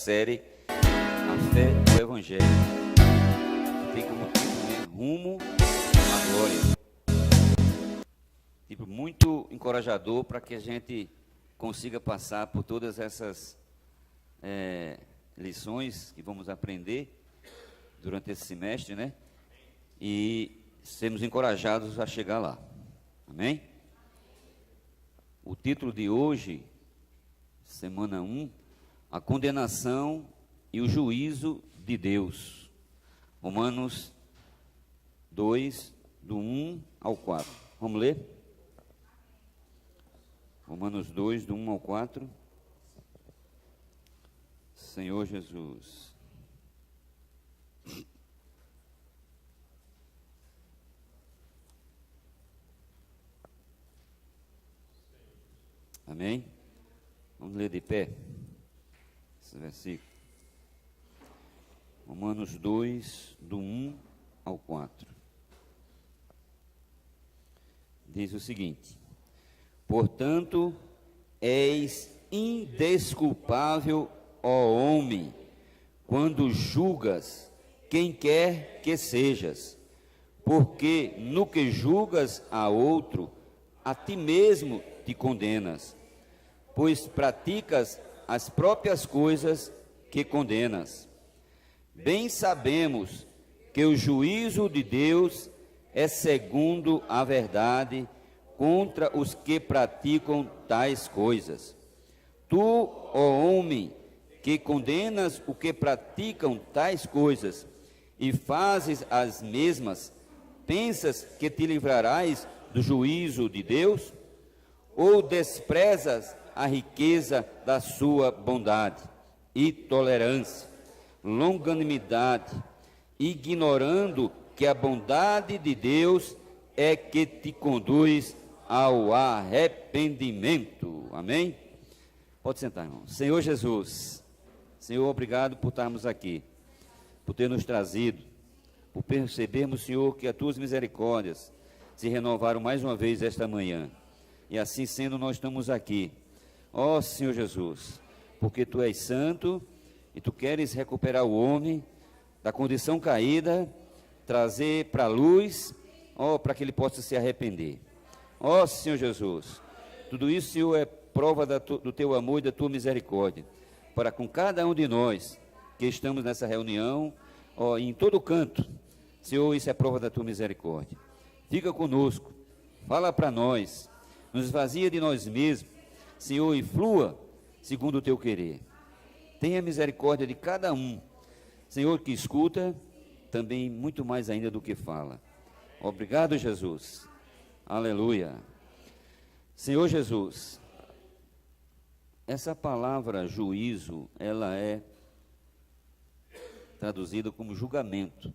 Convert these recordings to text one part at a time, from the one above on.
série A Fé do Evangelho, que tem como título, né, Rumo à Glória. Tipo, muito encorajador para que a gente consiga passar por todas essas lições que vamos aprender durante esse semestre, né? E sermos encorajados a chegar lá. Amém? O título de hoje, semana 1, a condenação e o juízo de Deus. Romanos 2, do 1 ao 4. Vamos ler? Romanos 2, do 1 ao 4. Senhor Jesus. Amém? Vamos ler de pé esse versículo. Romanos 2, do 1 ao 4. Diz o seguinte: portanto, és indesculpável, ó homem, quando julgas quem quer que sejas, porque no que julgas a outro, a ti mesmo te condenas, pois praticas as próprias coisas que condenas. Bem sabemos que o juízo de Deus é segundo a verdade contra os que praticam tais coisas. Tu, ó homem, que condenas os que praticam tais coisas e fazes as mesmas, pensas que te livrarás do juízo de Deus? Ou desprezas a riqueza da sua bondade e tolerância, longanimidade, ignorando que a bondade de Deus é que te conduz ao arrependimento? Amém? Pode sentar, irmão. Senhor Jesus, Senhor, obrigado por estarmos aqui, por ter nos trazido, por percebermos, Senhor, que as tuas misericórdias se renovaram mais uma vez esta manhã. E assim sendo, nós estamos aqui, ó Senhor Jesus, porque Tu és santo e Tu queres recuperar o homem da condição caída, trazer para a luz, ó, para que ele possa se arrepender. Ó Senhor Jesus, tudo isso, Senhor, é prova do Teu amor e da Tua misericórdia, para com cada um de nós que estamos nessa reunião, ó, em todo canto. Senhor, isso é prova da Tua misericórdia. Fica conosco, fala para nós, nos esvazia de nós mesmos, Senhor, e flua segundo o Teu querer. Tenha misericórdia de cada um, Senhor, que escuta, também muito mais ainda do que fala. Obrigado, Jesus. Aleluia. Senhor Jesus, essa palavra juízo, ela é traduzida como julgamento.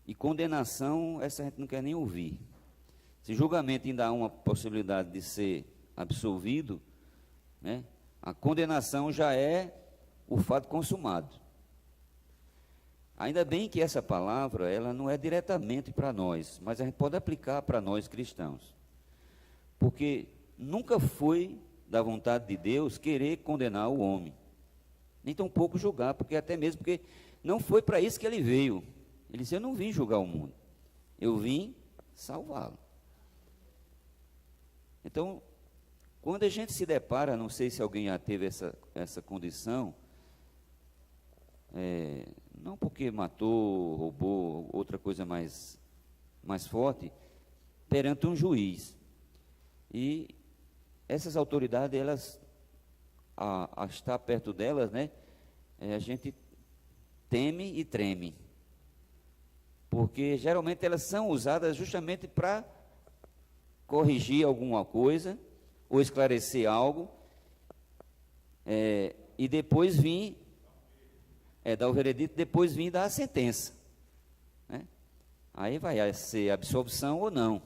E condenação, essa a gente não quer nem ouvir. Se julgamento ainda há uma possibilidade de ser absolvido, né, a condenação já é o fato consumado. Ainda bem que essa palavra, ela não é diretamente para nós, mas a gente pode aplicar para nós cristãos. Porque nunca foi da vontade de Deus querer condenar o homem, nem tampouco julgar, até mesmo porque não foi para isso que ele veio. Ele disse: eu não vim julgar o mundo, eu vim salvá-lo. Então, quando a gente se depara, não sei se alguém já teve essa condição, não porque matou, roubou, outra coisa mais forte, perante um juiz. E essas autoridades, elas, a estar perto delas, né, a gente teme e treme. Porque geralmente elas são usadas justamente para corrigir alguma coisa, ou esclarecer algo, e depois vir, dar o veredito, depois vir dar a sentença, né? Aí vai ser absolvição ou não.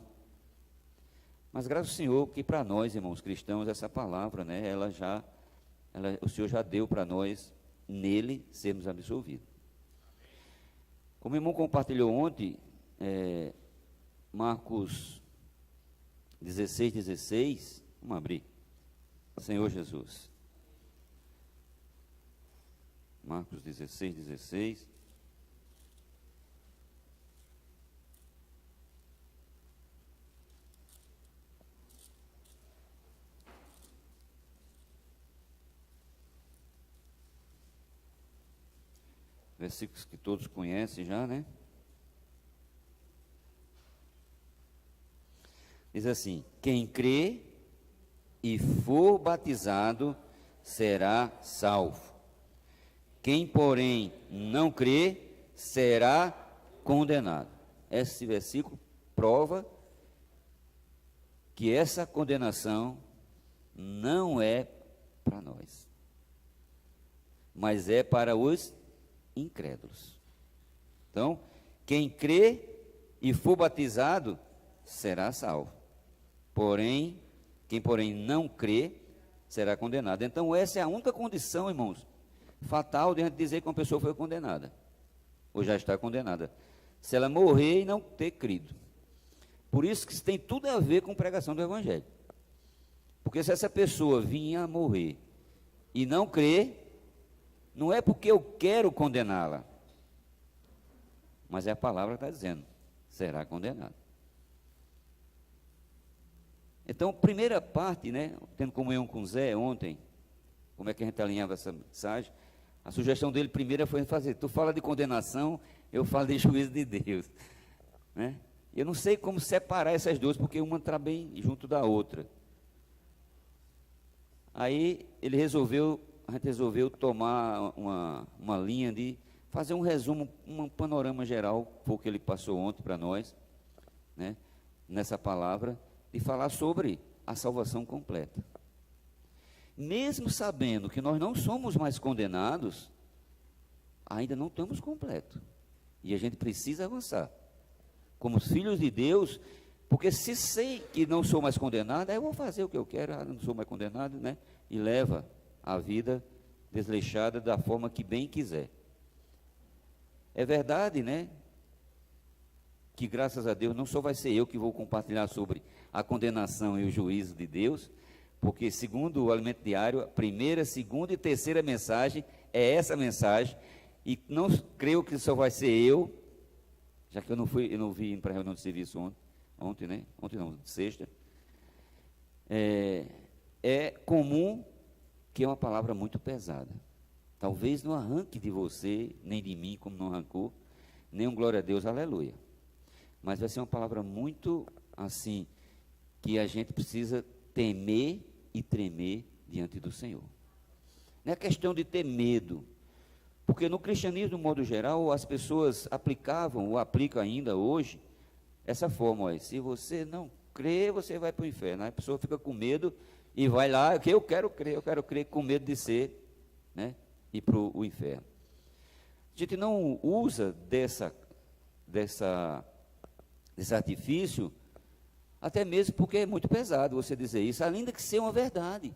Mas graças ao Senhor que para nós, irmãos cristãos, essa palavra, né, o Senhor já deu para nós, nele, sermos absolvidos. Como o irmão compartilhou ontem, Marcos 16, vamos abrir. Senhor Jesus. Marcos 16, 16. Versículos que todos conhecem já, né? Diz assim: quem crê e for batizado será salvo. Quem, porém, não crê será condenado. Esse versículo prova que essa condenação não é para nós, mas é para os incrédulos. Então, quem crê e for batizado será salvo. Quem não crê será condenado. Então, essa é a única condição, irmãos, fatal de a gente dizer que uma pessoa foi condenada, ou já está condenada, se ela morrer e não ter crido. Por isso que isso tem tudo a ver com pregação do Evangelho. Porque se essa pessoa vinha a morrer e não crer, não é porque eu quero condená-la, mas é a palavra que está dizendo, será condenado. Então, primeira parte, né, tendo comunhão com Zé ontem, como é que a gente alinhava essa mensagem, a sugestão dele primeira foi fazer, tu fala de condenação, eu falo de juízo de Deus, né? Eu não sei como separar essas duas, porque uma está bem junto da outra. Aí a gente resolveu tomar uma linha de fazer um resumo, um panorama geral, foi o que ele passou ontem para nós, né, nessa palavra, de falar sobre a salvação completa. Mesmo sabendo que nós não somos mais condenados, ainda não estamos completos. E a gente precisa avançar. Como os filhos de Deus, porque se sei que não sou mais condenado, aí eu vou fazer o que eu quero, não sou mais condenado, né? E leva a vida desleixada da forma que bem quiser. É verdade, né? Que graças a Deus não só vai ser eu que vou compartilhar sobre a condenação e o juízo de Deus, porque segundo o Alimento Diário, a primeira, segunda e terceira mensagem é essa mensagem, e não creio que só vai ser eu, já que eu não vi para a reunião de serviço ontem, né? Ontem não, sexta. É comum que é uma palavra muito pesada. Talvez não arranque de você, nem de mim, como não arrancou, nem um glória a Deus, aleluia. Mas vai ser uma palavra muito, assim, que a gente precisa temer e tremer diante do Senhor. Não é questão de ter medo, porque no cristianismo, de um modo geral, as pessoas aplicavam, ou aplicam ainda hoje, essa forma, ó, se você não crê, você vai para o inferno. Aí a pessoa fica com medo e vai lá, que eu quero crer com medo de ser, né, ir para o inferno. A gente não usa desse artifício, até mesmo porque é muito pesado você dizer isso, além de que ser uma verdade.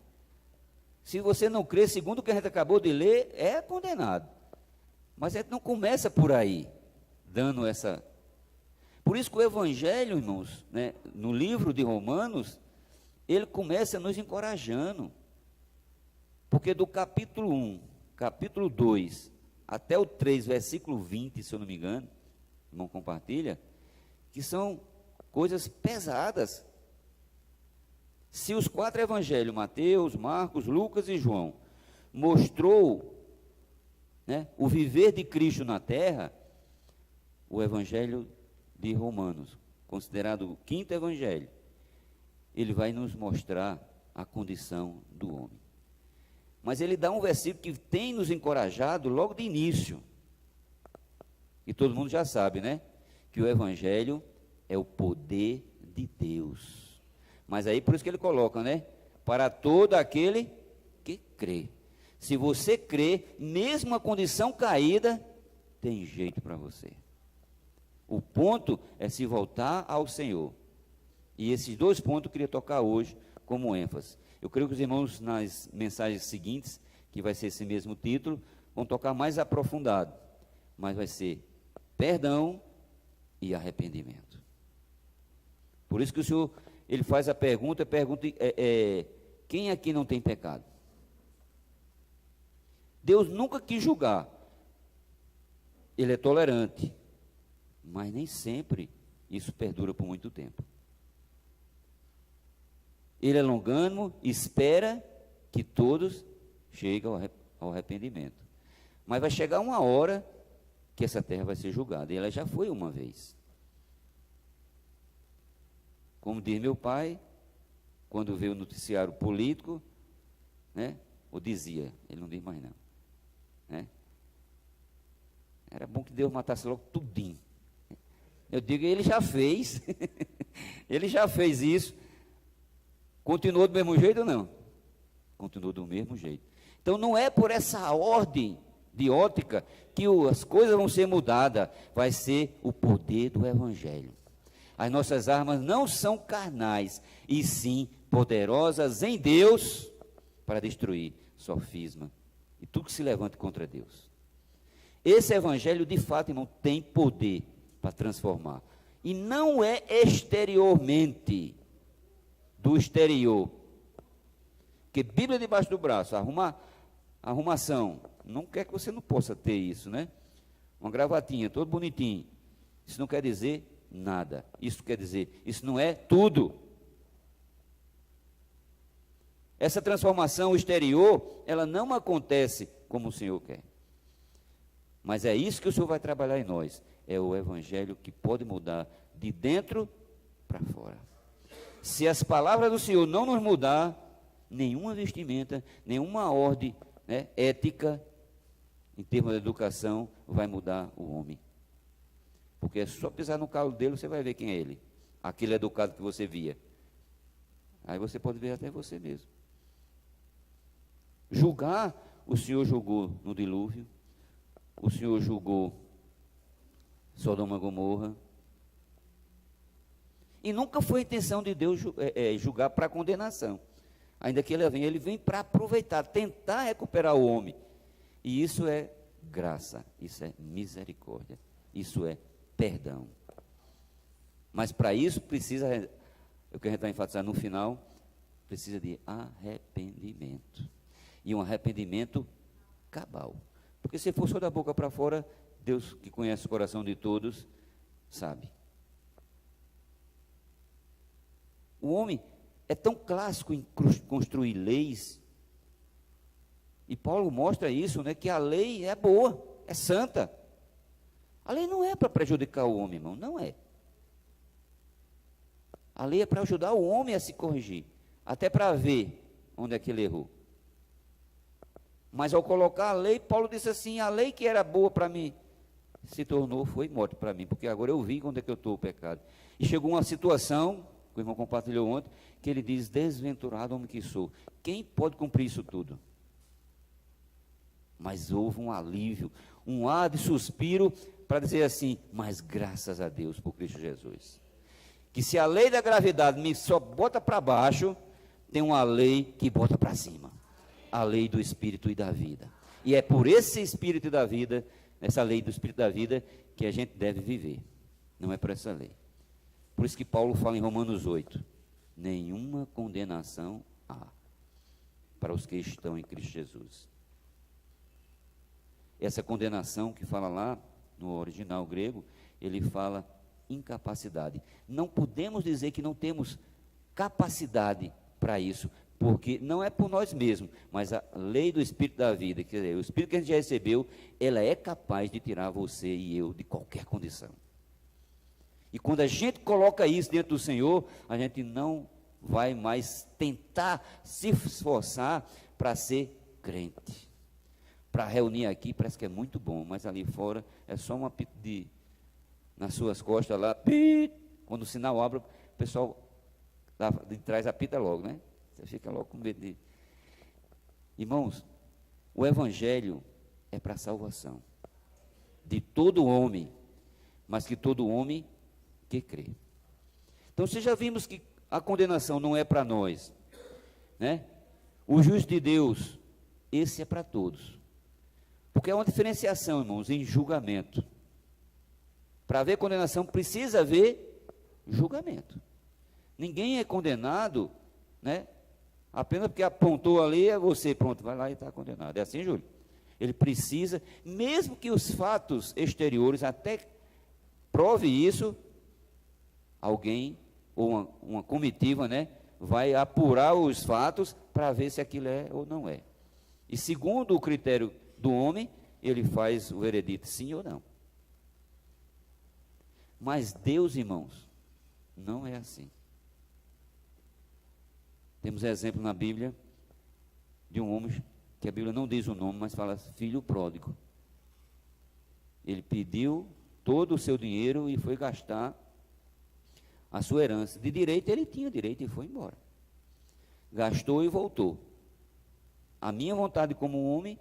Se você não crê, segundo o que a gente acabou de ler, é condenado. Mas a gente não começa por aí, dando essa... Por isso que o Evangelho, irmãos, né, no livro de Romanos, ele começa nos encorajando. Porque do capítulo 1, capítulo 2, até o 3, versículo 20, se eu não me engano, irmão compartilha, que são coisas pesadas. Se os 4 evangelhos, Mateus, Marcos, Lucas e João, mostrou, né, o viver de Cristo na terra, o evangelho de Romanos, considerado o 5º evangelho, ele vai nos mostrar a condição do homem. Mas ele dá um versículo que tem nos encorajado logo de início. E todo mundo já sabe, né? Que o evangelho é o poder de Deus. Mas aí por isso que ele coloca, né? Para todo aquele que crê. Se você crê, mesmo a condição caída, tem jeito para você. O ponto é se voltar ao Senhor. E esses 2 pontos eu queria tocar hoje como ênfase. Eu creio que os irmãos, nas mensagens seguintes, que vai ser esse mesmo título, vão tocar mais aprofundado. Mas vai ser perdão e arrependimento. Por isso que o Senhor, ele faz a pergunta, quem aqui não tem pecado? Deus nunca quis julgar. Ele é tolerante, mas nem sempre isso perdura por muito tempo. Ele é longânimo, espera que todos cheguem ao arrependimento. Mas vai chegar uma hora que essa terra vai ser julgada. E ela já foi uma vez. Como diz meu pai, quando veio o noticiário político, né? Ou dizia, ele não diz mais não, né? Era bom que Deus matasse logo tudinho. Eu digo, ele já fez. Ele já fez isso. Continuou do mesmo jeito ou não? Continuou do mesmo jeito. Então não é por essa ordem de ótica que as coisas vão ser mudadas. Vai ser o poder do Evangelho. As nossas armas não são carnais, e sim poderosas em Deus para destruir sofisma e tudo que se levante contra Deus. Esse Evangelho, de fato, irmão, tem poder para transformar. E não é exteriormente, do exterior. Porque Bíblia debaixo do braço, arrumação, não quer que você não possa ter isso, né? Uma gravatinha, todo bonitinho. Isso não quer dizer nada. Isso quer dizer, isso não é tudo. Essa transformação exterior, ela não acontece como o Senhor quer. Mas é isso que o Senhor vai trabalhar em nós. É o Evangelho que pode mudar de dentro para fora. Se as palavras do Senhor não nos mudar, nenhuma vestimenta, nenhuma ordem, né, ética, em termos de educação, vai mudar o homem. Porque é só pisar no calo dele, você vai ver quem é ele. Aquele educado que você via. Aí você pode ver até você mesmo. Julgar, o Senhor julgou no dilúvio. O Senhor julgou Sodoma e Gomorra. E nunca foi a intenção de Deus julgar para condenação. Ainda que ele vem para aproveitar, tentar recuperar o homem. E isso é graça, isso é misericórdia, isso é perdão. Mas para isso precisa, eu quero tentar enfatizar no final, precisa de arrependimento. E um arrependimento cabal. Porque se for só da boca para fora, Deus que conhece o coração de todos, sabe. O homem é tão clássico em construir leis, e Paulo mostra isso, né, que a lei é boa, é santa. A lei não é para prejudicar o homem, irmão, não é. A lei é para ajudar o homem a se corrigir, até para ver onde é que ele errou. Mas ao colocar a lei, Paulo disse assim, a lei que era boa para mim, foi morte para mim, porque agora eu vi onde é que eu estou o pecado. E chegou uma situação, que o irmão compartilhou ontem, que ele diz, desventurado homem que sou, quem pode cumprir isso tudo? Mas houve um alívio, um ar de suspiro, para dizer assim, mas graças a Deus por Cristo Jesus. Que se a lei da gravidade me só bota para baixo, tem uma lei que bota para cima. A lei do Espírito e da vida. E é por esse Espírito da vida, essa lei do Espírito da vida, que a gente deve viver. Não é por essa lei. Por isso que Paulo fala em Romanos 8, nenhuma condenação há para os que estão em Cristo Jesus. Essa condenação que fala lá, no original grego, ele fala incapacidade. Não podemos dizer que não temos capacidade para isso, porque não é por nós mesmos, mas a lei do Espírito da vida, quer dizer, o Espírito que a gente já recebeu, ela é capaz de tirar você e eu de qualquer condição. E quando a gente coloca isso dentro do Senhor, a gente não vai mais tentar se esforçar para ser crente. Para reunir aqui parece que é muito bom, mas ali fora é só uma apito nas suas costas lá, quando o sinal abre, o pessoal de trás apita logo, né? Você fica logo com medo de... Irmãos, o Evangelho é para a salvação de todo homem, mas que todo homem que crê. Então, se já vimos que a condenação não é para nós, né? O juízo de Deus, esse é para todos. Porque é uma diferenciação, irmãos, em julgamento. Para haver condenação, precisa haver julgamento. Ninguém é condenado, né? Apenas porque apontou ali, é você, pronto, vai lá e está condenado. É assim, Júlio? Ele precisa, mesmo que os fatos exteriores até prove isso, alguém, ou uma comitiva, né, vai apurar os fatos para ver se aquilo é ou não é. E segundo o critério do homem, ele faz o veredito sim ou não. Mas Deus, irmãos, não é assim. Temos exemplo na Bíblia de um homem que a Bíblia não diz o nome, mas fala filho pródigo. Ele pediu todo o seu dinheiro e foi gastar a sua herança. De direito, ele tinha direito e foi embora. Gastou e voltou. A minha vontade como homem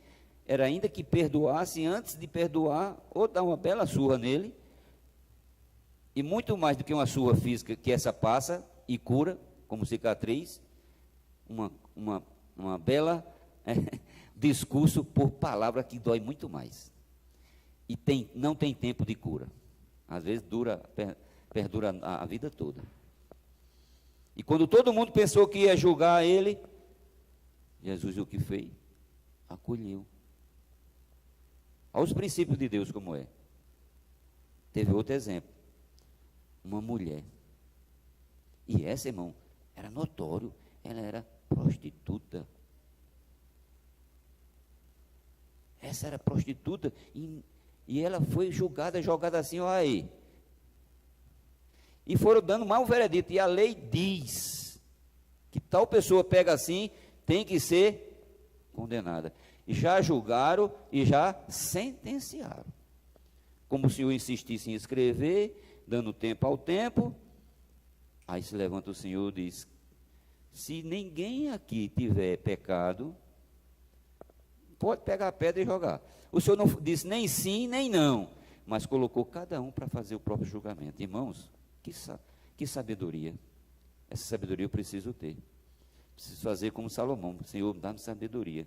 era ainda que perdoasse, antes de perdoar, ou dar uma bela surra nele, e muito mais do que uma surra física, que essa passa e cura, como cicatriz, uma bela discurso por palavra que dói muito mais. E não tem tempo de cura. Às vezes perdura a vida toda. E quando todo mundo pensou que ia julgar ele, Jesus o que fez? Acolheu. Olha os princípios de Deus como é. Teve outro exemplo. Uma mulher. E essa, irmão, era notório. Ela era prostituta. Essa era prostituta. E ela foi julgada, jogada assim, olha aí. E foram dando mau veredito. E a lei diz que tal pessoa pega assim, tem que ser condenada. E já julgaram e já sentenciaram. Como o Senhor insistisse em escrever, dando tempo ao tempo, aí se levanta o Senhor e diz, se ninguém aqui tiver pecado, pode pegar a pedra e jogar. O Senhor não disse nem sim, nem não, mas colocou cada um para fazer o próprio julgamento. Irmãos, que sabedoria. Essa sabedoria eu preciso ter. Preciso fazer como Salomão, Senhor, me dá sabedoria.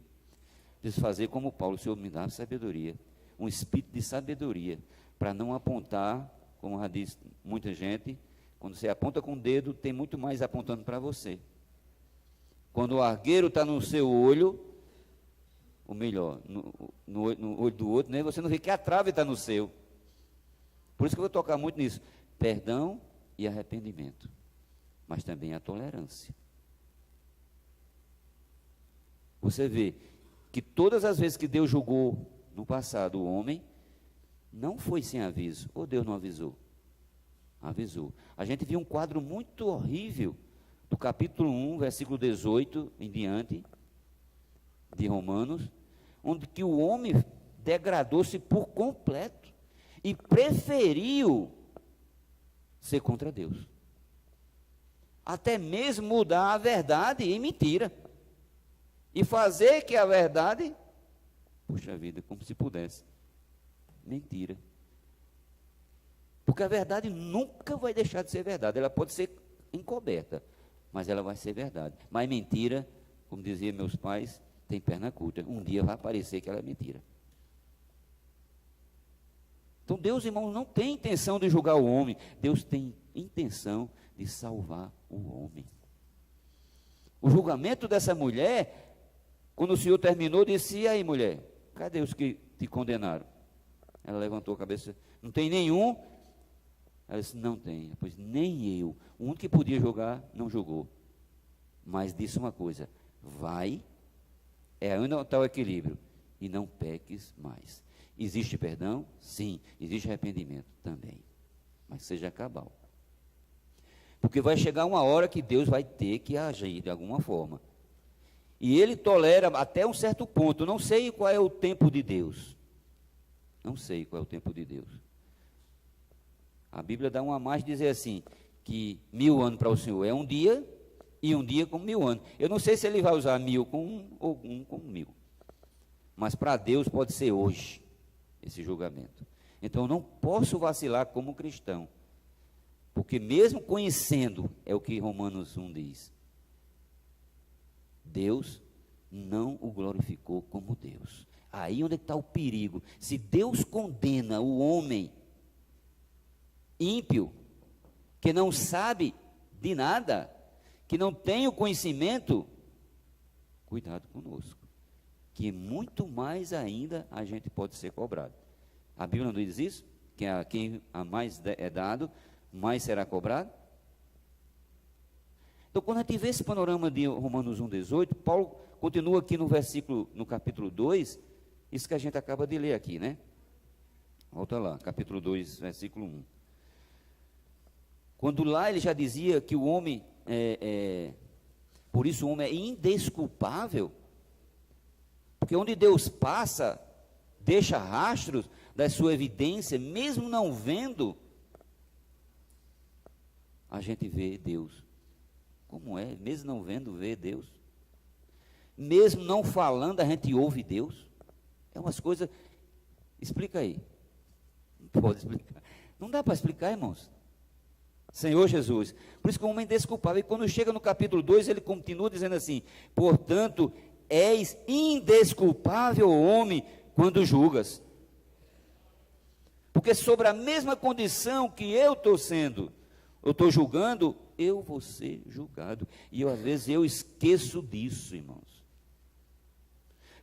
Preciso fazer como Paulo, Senhor, me dá sabedoria. Um espírito de sabedoria, para não apontar, como já disse muita gente, quando você aponta com o dedo, tem muito mais apontando para você. Quando o argueiro está no seu olho, ou melhor, no olho do outro, né, você não vê que a trave está no seu. Por isso que eu vou tocar muito nisso. Perdão e arrependimento, mas também a tolerância. Você vê que todas as vezes que Deus julgou no passado o homem, não foi sem aviso, ou Deus não avisou? Avisou. A gente viu um quadro muito horrível, do capítulo 1, versículo 18 em diante, de Romanos, onde que o homem degradou-se por completo, e preferiu ser contra Deus. Até mesmo mudar a verdade em mentira. E fazer que a verdade, puxa vida, como se pudesse. Mentira. Porque a verdade nunca vai deixar de ser verdade. Ela pode ser encoberta, mas ela vai ser verdade. Mas mentira, como diziam meus pais, tem perna curta. Um dia vai aparecer que ela é mentira. Então Deus, irmãos, não tem intenção de julgar o homem. Deus tem intenção de salvar o homem. O julgamento dessa mulher, quando o Senhor terminou, disse, e aí, mulher, cadê os que te condenaram? Ela levantou a cabeça, não tem nenhum? Ela disse, não tem. Pois nem eu. O único que podia julgar, não julgou. Mas disse uma coisa, vai, onde está o equilíbrio, e não peques mais. Existe perdão? Sim. Existe arrependimento? Também. Mas seja cabal. Porque vai chegar uma hora que Deus vai ter que agir de alguma forma. E Ele tolera até um certo ponto. Não sei qual é o tempo de Deus. Não sei qual é o tempo de Deus. A Bíblia dá uma a mais dizer assim, que 1000 anos para o Senhor é um dia, e um dia como 1000 anos. Eu não sei se Ele vai usar 1000 com um, ou 1 com 1000. Mas para Deus pode ser hoje, esse julgamento. Então eu não posso vacilar como cristão. Porque mesmo conhecendo, é o que Romanos 1 diz, Deus não o glorificou como Deus. Aí onde está o perigo. Se Deus condena o homem ímpio, que não sabe de nada, que não tem o conhecimento, cuidado conosco. que muito mais ainda a gente pode ser cobrado. A Bíblia não diz isso? Que a quem a mais é dado, mais será cobrado? Então, quando a gente vê esse panorama de Romanos 1,18, Paulo continua aqui no capítulo 2, isso que a gente acaba de ler aqui, né? Volta lá, capítulo 2, versículo 1. Quando lá ele já dizia que o homem, por isso o homem é indesculpável, porque onde Deus passa, deixa rastros da sua evidência, mesmo não vendo, a gente vê Deus. Como é? Mesmo não vendo, vê Deus. Mesmo não falando, a gente ouve Deus. É umas coisas. Explica aí. Não pode explicar. Não dá para explicar, irmãos. Senhor Jesus. Por isso que o homem é indesculpável. E quando chega no capítulo 2, ele continua dizendo assim: portanto, és indesculpável, homem, quando julgas. Porque sobre a mesma condição que eu estou julgando, eu vou ser julgado. E às vezes eu esqueço disso, irmãos.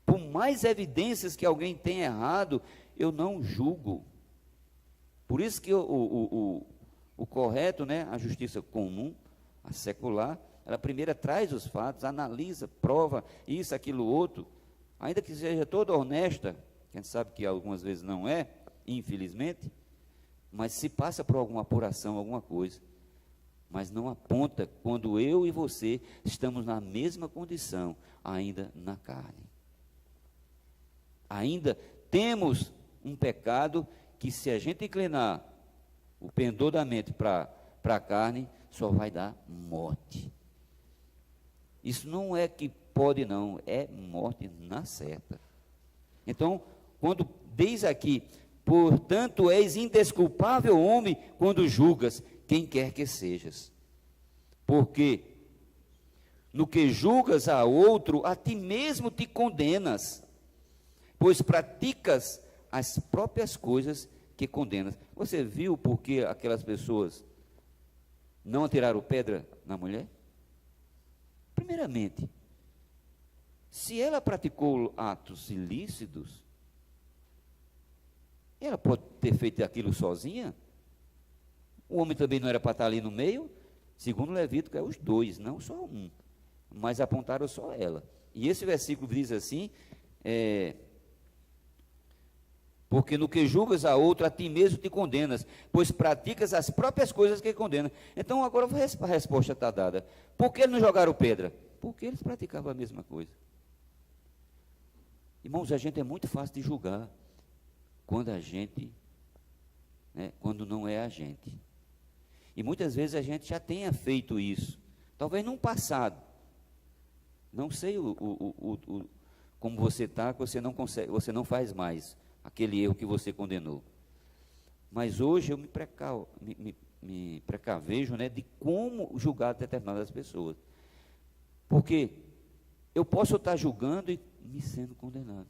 Por mais evidências que alguém tenha errado, eu não julgo. Por isso que o correto, né, a justiça comum, a secular, ela primeiro traz os fatos, analisa, prova isso, aquilo, outro, ainda que seja toda honesta, que a gente sabe que algumas vezes não é, infelizmente, mas se passa por alguma apuração, alguma coisa, mas não aponta quando eu e você estamos na mesma condição, ainda na carne. Ainda temos um pecado que, se a gente inclinar o pendor da mente para a carne, só vai dar morte. Isso não é que pode não, é morte na certa. Então, quando diz aqui, portanto és indesculpável, homem, quando julgas quem quer que sejas. Porque no que julgas a outro, a ti mesmo te condenas, pois praticas as próprias coisas que condenas. Você viu por que aquelas pessoas não atiraram pedra na mulher? Primeiramente, se ela praticou atos ilícitos, ela pode ter feito aquilo sozinha. O homem também não era para estar ali no meio. Segundo Levítico, é os dois, não só um. Mas apontaram só ela. E esse versículo diz assim, porque no que julgas a outro, a ti mesmo te condenas, pois praticas as próprias coisas que condenas. Então agora a resposta está dada. Por que eles não jogaram pedra? Porque eles praticavam a mesma coisa. Irmãos, a gente é muito fácil de julgar quando a gente, quando não é a gente. E muitas vezes a gente já tenha feito isso, talvez num passado. Não sei como você está, que você não consegue, você não faz mais aquele erro que você condenou. Mas hoje eu me precavejo, de como julgar determinadas pessoas. Porque eu posso estar julgando e me sendo condenado.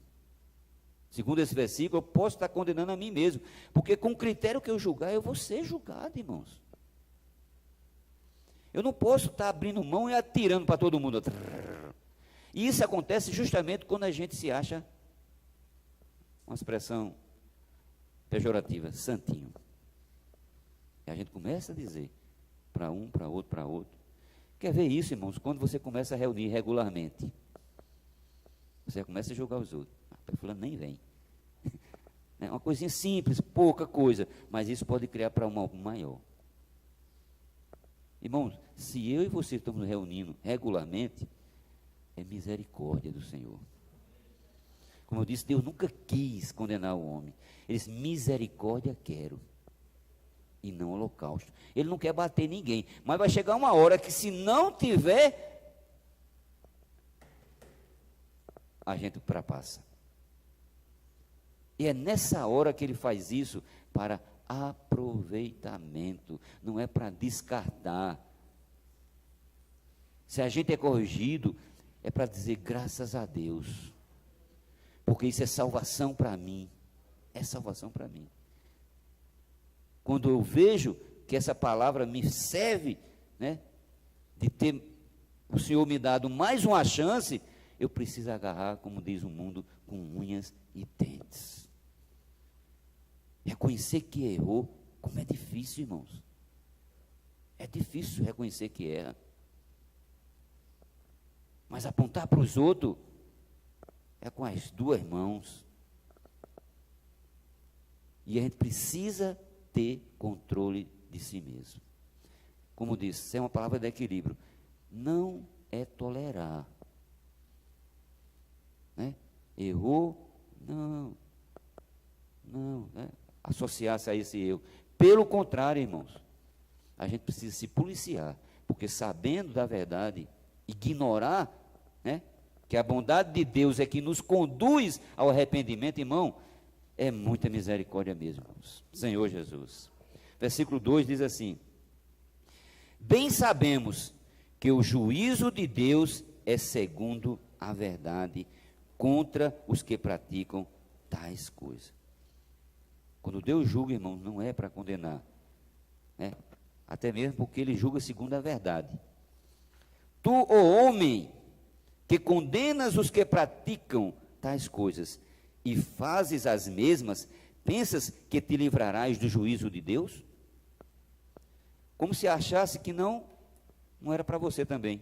Segundo esse versículo, eu posso estar condenando a mim mesmo. Porque com o critério que eu julgar, eu vou ser julgado, irmãos. Eu não posso estar abrindo mão e atirando para todo mundo. E isso acontece justamente quando a gente se acha, uma expressão pejorativa, santinho. E a gente começa a dizer para um, para outro, para outro. Quer ver isso, irmãos? Quando você começa a reunir regularmente, você começa a julgar os outros. Fulano nem vem. É uma coisinha simples, pouca coisa, mas isso pode criar para algo maior. Irmãos, se eu e você estamos nos reunindo regularmente, é misericórdia do Senhor. Como eu disse, Deus nunca quis condenar o homem. Ele disse, misericórdia quero, e não holocausto. Ele não quer bater ninguém, mas vai chegar uma hora que, se não tiver, a gente ultrapassa. E é nessa hora que ele faz isso, para aproveitamento, não é para descartar. Se a gente é corrigido, é para dizer graças a Deus, porque isso é salvação para mim, é salvação para mim. Quando eu vejo que essa palavra me serve, de ter o Senhor me dado mais uma chance, eu preciso agarrar, como diz o mundo, com unhas e dentes. Reconhecer que errou, como é difícil, irmãos. É difícil reconhecer que erra. Mas apontar para os outros é com as duas mãos. E a gente precisa ter controle de si mesmo. Como disse, isso é uma palavra de equilíbrio. Não é tolerar. Né? Errou, não, né? Associar-se a esse erro. Pelo contrário, irmãos, a gente precisa se policiar, porque sabendo da verdade, ignorar, né, que a bondade de Deus é que nos conduz ao arrependimento, irmão, é muita misericórdia mesmo, irmãos. Senhor Jesus. Versículo 2 diz assim: bem sabemos que o juízo de Deus é segundo a verdade contra os que praticam tais coisas. Quando Deus julga, irmão, não é para condenar, né? Até mesmo porque Ele julga segundo a verdade. Tu, ó homem, que condenas os que praticam tais coisas e fazes as mesmas, pensas que te livrarás do juízo de Deus? Como se achasse que não era para você também.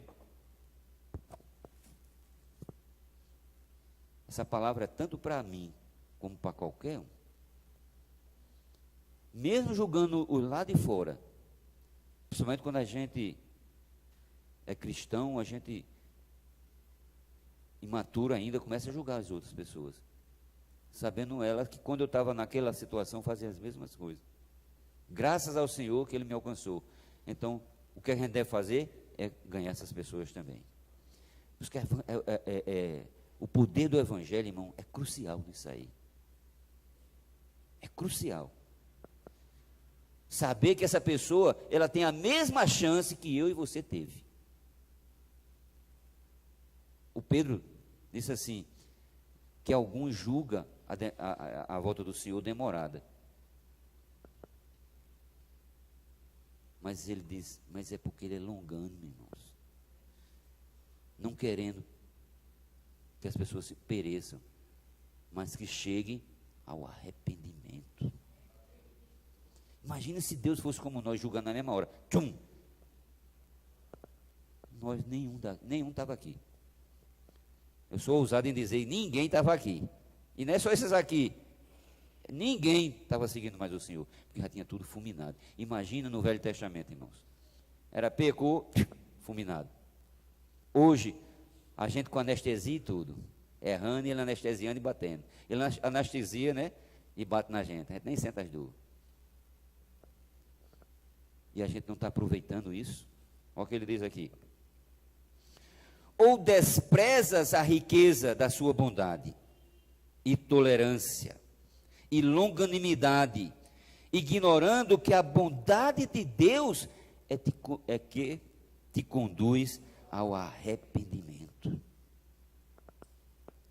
Essa palavra é tanto para mim como para qualquer um. Mesmo julgando o lado de fora, principalmente quando a gente é cristão, a gente imaturo ainda começa a julgar as outras pessoas, sabendo ela que quando eu estava naquela situação fazia as mesmas coisas. Graças ao Senhor que Ele me alcançou. Então, o que a gente deve fazer é ganhar essas pessoas também. Porque o poder do Evangelho, irmão, é crucial nisso aí. É crucial. Saber que essa pessoa, ela tem a mesma chance que eu e você teve. O Pedro disse assim, que alguns julgam a volta do Senhor demorada. Mas ele diz, mas é porque Ele é longânimo, irmãos. Não querendo que as pessoas se pereçam, mas que cheguem ao arrependimento. Imagina se Deus fosse como nós, julgando na mesma hora. Tchum! Nós, nenhum estava aqui. Eu sou ousado em dizer, ninguém estava aqui. E não é só esses aqui. Ninguém estava seguindo mais o Senhor, porque já tinha tudo fulminado. Imagina no Velho Testamento, irmãos. Era pecou, fulminado. Hoje, a gente com anestesia e tudo. Errando, ele anestesiando e batendo. Ele anestesia, né? E bate na gente. A gente nem sente as dores. E a gente não está aproveitando isso. Olha o que ele diz aqui. Ou desprezas a riqueza da sua bondade, e tolerância, e longanimidade, ignorando que a bondade de Deus é que te conduz ao arrependimento.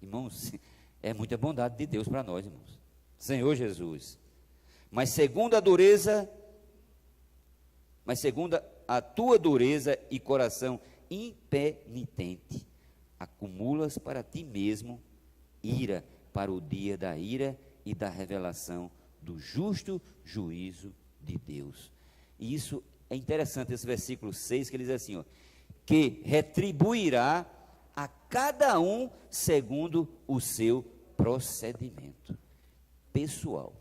Irmãos, é muita bondade de Deus para nós, irmãos. Senhor Jesus. Mas segundo a tua dureza e coração impenitente, acumulas para ti mesmo ira para o dia da ira e da revelação do justo juízo de Deus. E isso é interessante, esse versículo 6, que ele diz assim, ó, que retribuirá a cada um segundo o seu procedimento pessoal.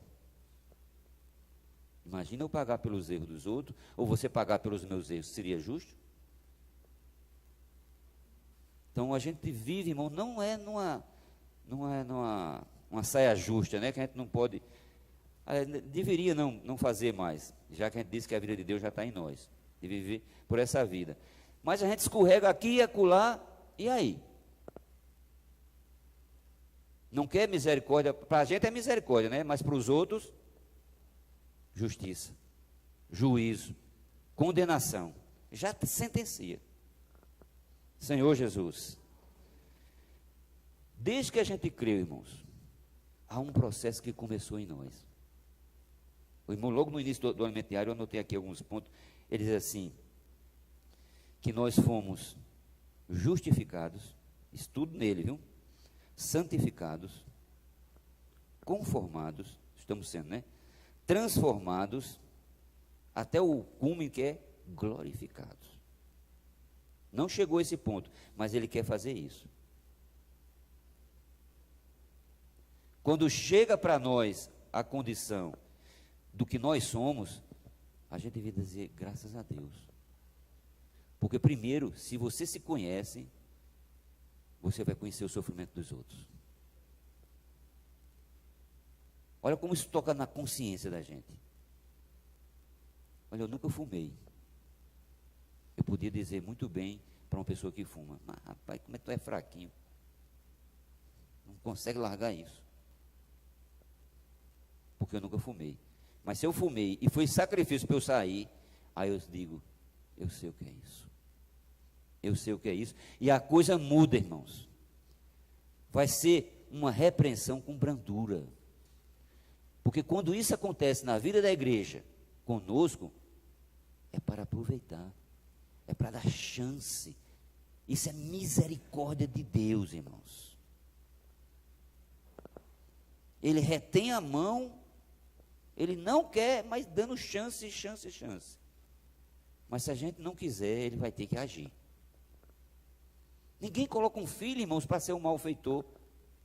Imagina eu pagar pelos erros dos outros, ou você pagar pelos meus erros, seria justo? Então a gente vive, irmão, não é numa saia justa, né? Que a gente não pode, deveria não fazer mais, já que a gente disse que a vida de Deus já está em nós, de viver por essa vida. Mas a gente escorrega aqui e acolá, e aí? Não quer misericórdia, para a gente é misericórdia, né? Mas para os outros, justiça, juízo, condenação, já sentencia. Senhor Jesus, desde que a gente creu, irmãos, há um processo que começou em nós. O irmão, logo no início do alimento diário, eu anotei aqui alguns pontos, ele diz assim, que nós fomos justificados, Isso tudo nele, viu? Santificados, conformados, estamos sendo, né? Transformados, até o cume que é glorificados. Não chegou a esse ponto, mas ele quer fazer isso. Quando chega para nós a condição do que nós somos, a gente devia dizer graças a Deus. Porque primeiro, se você se conhece, você vai conhecer o sofrimento dos outros. Olha como isso toca na consciência da gente. Olha, eu nunca fumei. Eu podia dizer muito bem para uma pessoa que fuma: mas rapaz, como é que tu é fraquinho? Não consegue largar isso. Porque eu nunca fumei. Mas se eu fumei e foi sacrifício para eu sair, aí eu digo, eu sei o que é isso. Eu sei o que é isso. E a coisa muda, irmãos. Vai ser uma repreensão com brandura. Porque quando isso acontece na vida da igreja, conosco, é para aproveitar. É para dar chance. Isso é misericórdia de Deus, irmãos. Ele retém a mão, ele não quer, mas dando chance, chance, chance. Mas se a gente não quiser, ele vai ter que agir. Ninguém coloca um filho, irmãos, para ser um malfeitor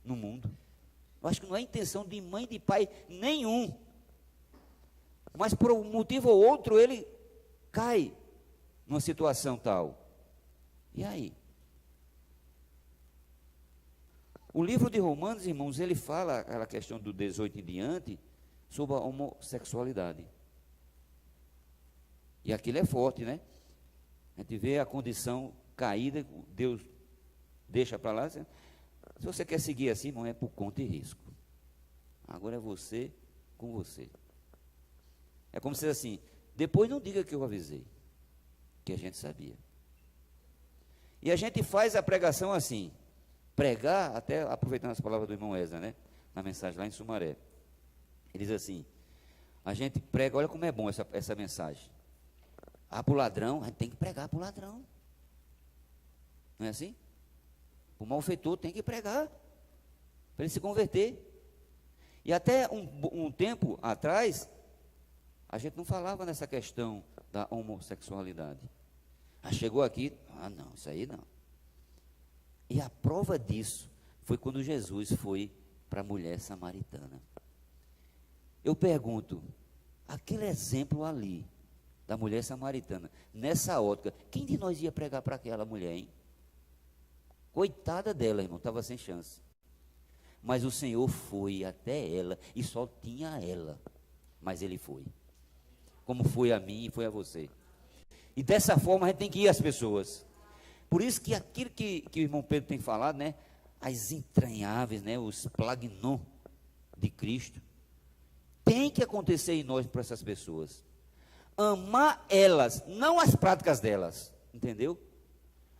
no mundo. Eu acho que não é intenção de mãe e de pai nenhum. Mas por um motivo ou outro, ele cai numa situação tal. E aí? O livro de Romanos, irmãos, ele fala, aquela questão do 18 em diante, sobre a homossexualidade. E aquilo é forte, né? A gente vê a condição caída, Deus deixa para lá. Se você quer seguir assim, irmão, é por conta e risco. Agora é você com você. É como se fosse assim, depois não diga que eu avisei, que a gente sabia. E a gente faz a pregação assim, pregar, até aproveitando as palavras do irmão Ezra, né? Na mensagem lá em Sumaré. Ele diz assim, a gente prega, olha como é bom essa mensagem. Ah, para o ladrão, a gente tem que pregar para o ladrão. Não é assim? O malfeitor tem que pregar, para ele se converter. E até um tempo atrás, a gente não falava nessa questão da homossexualidade. Ah, chegou aqui, não, isso aí não. E a prova disso foi quando Jesus foi para a mulher samaritana. Eu pergunto, aquele exemplo ali, da mulher samaritana, nessa ótica, quem de nós ia pregar para aquela mulher, hein? Coitada dela, irmão, estava sem chance. Mas o Senhor foi até ela, e só tinha ela, mas Ele foi. Como foi a mim e foi a você. E dessa forma a gente tem que ir às pessoas. Por isso que aquilo que o irmão Pedro tem falado, né? As entranháveis, né? Os plagnon de Cristo. Tem que acontecer em nós para essas pessoas. Amar elas, não as práticas delas. Entendeu?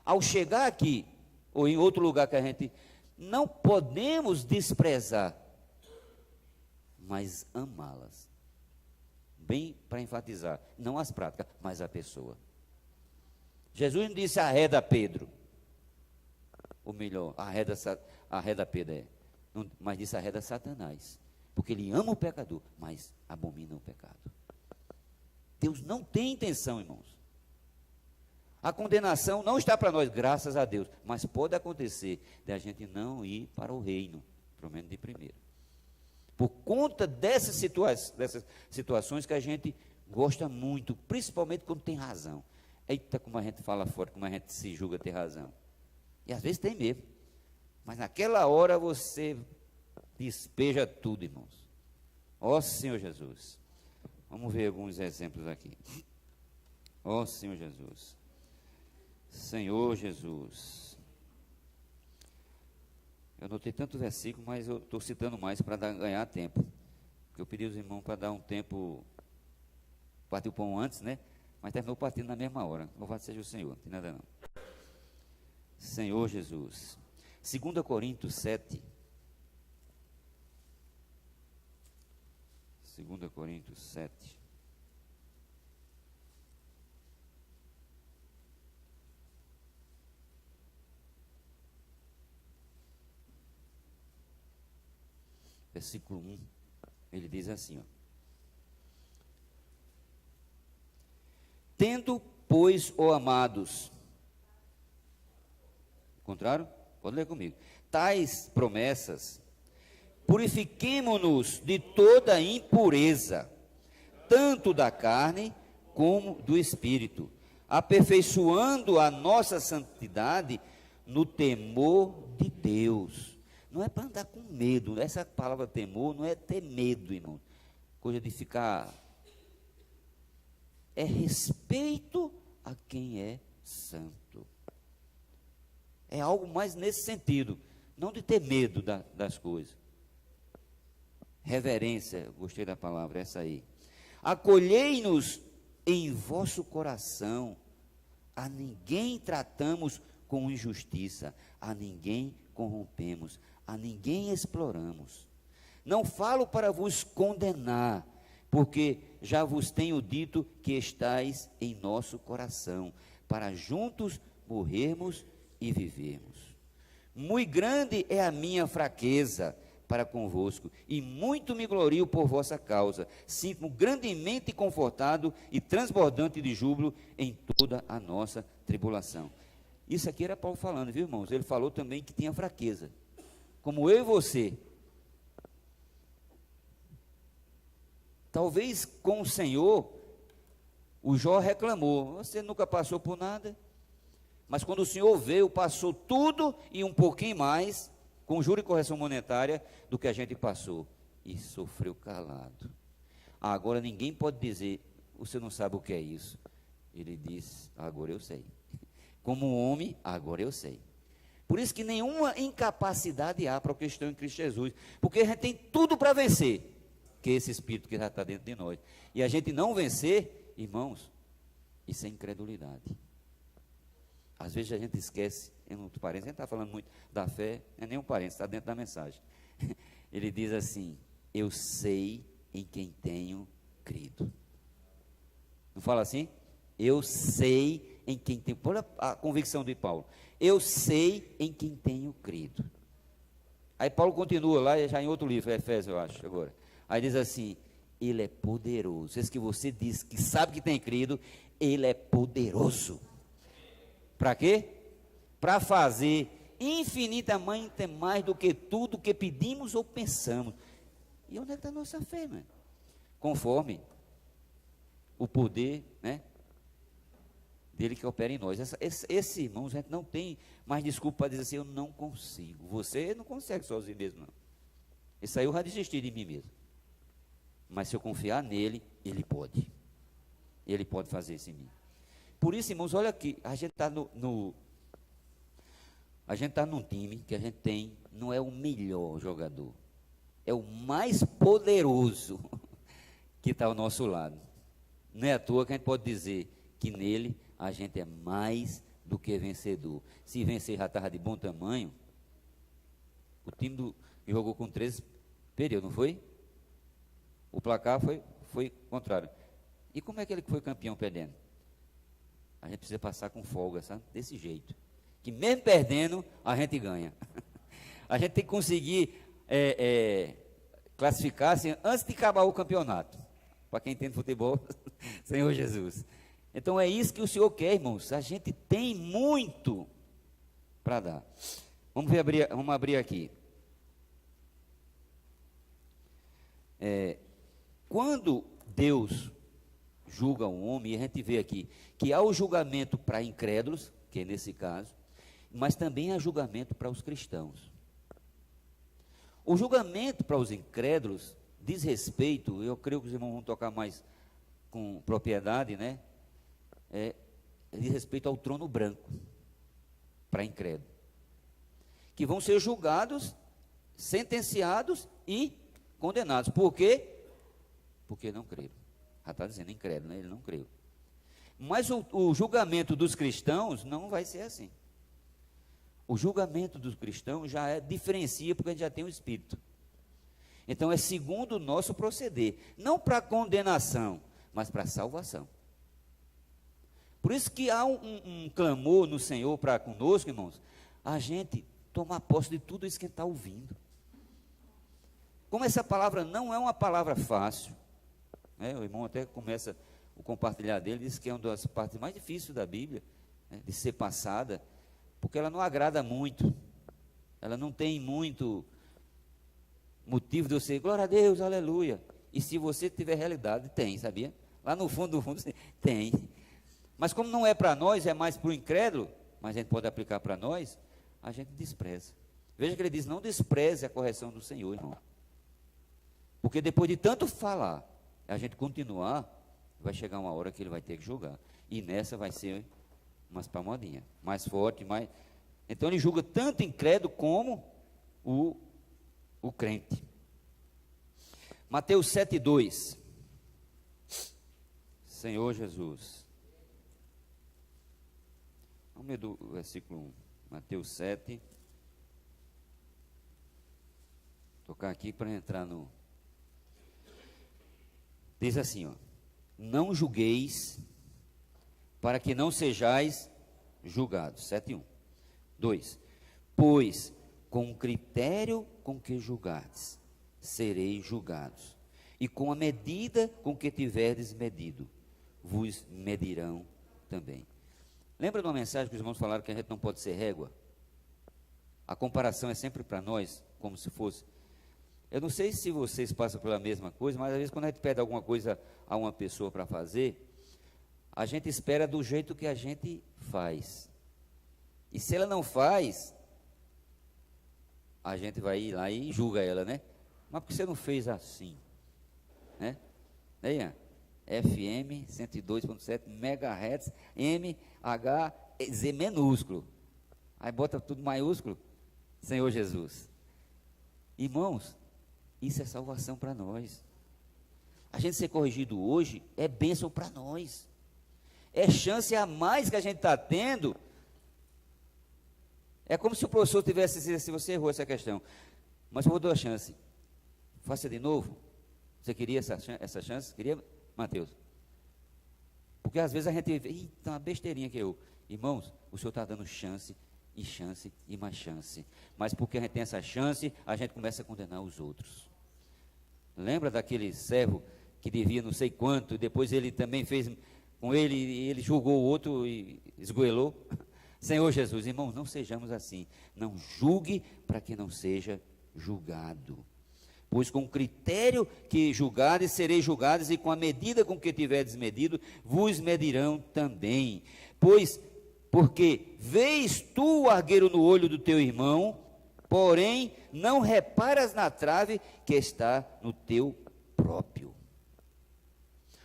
Ao chegar aqui, ou em outro lugar que a gente... Não podemos desprezar, mas amá-las. Bem para enfatizar, não as práticas, mas a pessoa. Jesus não disse arreda Pedro, ou melhor, arreda Pedro, mas disse arreda Satanás, porque ele ama o pecador, mas abomina o pecado. Deus não tem intenção, irmãos. A condenação não está para nós, graças a Deus, mas pode acontecer de a gente não ir para o reino, pelo menos de primeira. Por conta dessas situações que a gente gosta muito, principalmente quando tem razão. Eita, como a gente fala fora, como a gente se julga ter razão. E às vezes tem mesmo. Mas naquela hora você despeja tudo, irmãos. Ó Senhor Jesus. Vamos ver alguns exemplos aqui. Ó Senhor Jesus. Senhor Jesus. Eu anotei tanto versículo, mas eu estou citando mais para ganhar tempo. Porque eu pedi aos irmãos para dar um tempo, partir o pão antes, né? Mas terminou partindo na mesma hora. Louvado seja o Senhor, não tem nada não. Senhor Jesus. 2 Coríntios 7. 2 Coríntios 7. versículo 1, ele diz assim, ó: tendo, pois, ó amados, contrário? Pode ler comigo. Tais promessas, purifiquemo-nos de toda impureza, tanto da carne como do espírito, aperfeiçoando a nossa santidade no temor de Deus. Não é para andar com medo, essa palavra temor não é ter medo, irmão, coisa de ficar, é respeito a quem é santo. É algo mais nesse sentido, não de ter medo das coisas. Reverência, gostei da palavra, essa aí. Acolhei-nos em vosso coração, a ninguém tratamos com injustiça, a ninguém corrompemos, a ninguém exploramos. Não falo para vos condenar, porque já vos tenho dito que estáis em nosso coração, para juntos morrermos e vivermos. Muito grande é a minha fraqueza para convosco, e muito me glorio por vossa causa. Sinto-me grandemente confortado e transbordante de júbilo em toda a nossa tribulação. Isso aqui era Paulo falando, viu, irmãos? Ele falou também que tinha fraqueza, como eu e você. Talvez com o Senhor, o Jó reclamou: você nunca passou por nada. Mas quando o Senhor veio, passou tudo e um pouquinho mais, com juros e correção monetária, do que a gente passou. E sofreu calado. Agora ninguém pode dizer: você não sabe o que é isso. Ele diz: agora eu sei. Como homem, agora eu sei. Por isso que nenhuma incapacidade há para o cristão em Cristo Jesus. Porque a gente tem tudo para vencer, que é esse Espírito que já está dentro de nós. E a gente não vencer, irmãos, isso é incredulidade. Às vezes a gente esquece, em outro parênteses, a gente está falando muito da fé, não é nem um parênteses, está dentro da mensagem. Ele diz assim: eu sei em quem tenho crido. Não fala assim? Eu sei em quem tenho. Olha a convicção de Paulo. Eu sei em quem tenho crido. Aí Paulo continua lá, já em outro livro, Efésios, eu acho, agora. Aí diz assim: ele é poderoso. Esse que você diz que sabe que tem crido, ele é poderoso. Para quê? Para fazer infinitamente mais do que tudo que pedimos ou pensamos. E onde é que está a nossa fé, mano? Conforme o poder, né, dele que opera em nós. Esse, irmãos, a gente não tem mais desculpa para dizer assim: eu não consigo. Você não consegue sozinho mesmo, não. Isso aí eu já desisti de mim mesmo. Mas se eu confiar nele, ele pode. Ele pode fazer isso em mim. Por isso, irmãos, olha aqui, a gente está a gente está num time que a gente tem, não é o melhor jogador, é o mais poderoso que está ao nosso lado. Não é à toa que a gente pode dizer que nele a gente é mais do que vencedor. Se vencer já estava de bom tamanho, o time jogou com 13 perdeu, não foi? O placar foi contrário. E como é que ele foi campeão perdendo? A gente precisa passar com folga, sabe? Desse jeito. Que mesmo perdendo, a gente ganha. A gente tem que conseguir classificar assim, antes de acabar o campeonato. Para quem entende futebol, Senhor Jesus. Então é isso que o Senhor quer, irmãos. A gente tem muito para dar. Vamos abrir aqui. Quando Deus julga um homem, e a gente vê aqui que há o julgamento para incrédulos, que é nesse caso, mas também há julgamento para os cristãos. O julgamento para os incrédulos diz respeito, eu creio que os irmãos vão tocar mais com propriedade, né? Diz respeito ao trono branco, para incrédulos, que vão ser julgados, sentenciados e condenados. Por quê? Porque não creram. Já está dizendo incrédulo, né? Ele não creu. Mas o julgamento dos cristãos não vai ser assim. O julgamento dos cristãos já diferencia, porque a gente já tem o Espírito. Então é segundo o nosso proceder, não para condenação, mas para salvação. Por isso que há um clamor no Senhor para conosco, irmãos, a gente tomar posse de tudo isso que a gente está ouvindo. Como essa palavra não é uma palavra fácil, né? O irmão até começa o compartilhar dele, diz que é uma das partes mais difíceis da Bíblia, né, de ser passada, porque ela não agrada muito, ela não tem muito motivo de você, glória a Deus, aleluia. E se você tiver realidade, tem, sabia? Lá no fundo do fundo, tem. Mas como não é para nós, é mais para o incrédulo, mas a gente pode aplicar para nós, a gente despreza. Veja que ele diz, não despreze a correção do Senhor, irmão. Porque depois de tanto falar, a gente continuar, vai chegar uma hora que ele vai ter que julgar. E nessa vai ser umas palmadinhas, mais forte, mais... Então ele julga tanto incrédulo como o crente. Mateus 7,2. Senhor Jesus. Vamos ler do versículo 1. Mateus 7. Tocar aqui para entrar no... Diz assim, ó. Não julgueis, para que não sejais julgados. 7:1. 2. Pois, com o critério com que julgardes, sereis julgados. E com a medida com que tiverdes medido, vos medirão também. Lembra de uma mensagem que os irmãos falaram que a gente não pode ser régua? A comparação é sempre para nós, como se fosse... Eu não sei se vocês passam pela mesma coisa, mas às vezes quando a gente pede alguma coisa a uma pessoa para fazer, a gente espera do jeito que a gente faz. E se ela não faz, a gente vai ir lá e julga ela, né? Mas por que você não fez assim? Né? Aí, FM 102.7 MHz, MHZ minúsculo. Aí bota tudo maiúsculo. Senhor Jesus. Irmãos, isso é salvação para nós. A gente ser corrigido hoje é bênção para nós. É chance a mais que a gente está tendo. É como se o professor tivesse dito assim, você errou essa questão, mas eu vou dar a chance. Faça de novo. Você queria essa chance? Queria, Mateus? Porque às vezes a gente vê, eita, uma besteirinha que eu. Irmãos, o Senhor está dando chance e chance e mais chance. Mas porque a gente tem essa chance, a gente começa a condenar os outros. Lembra daquele servo que devia não sei quanto, e depois ele também fez com ele, e ele julgou o outro e esgoelou? Senhor Jesus, irmãos, não sejamos assim. Não julgue para que não seja julgado. Pois com o critério que julgares, sereis julgados, e com a medida com que tiverdes medido, vos medirão também. Porque vês tu o argueiro no olho do teu irmão, porém não reparas na trave que está no teu próprio.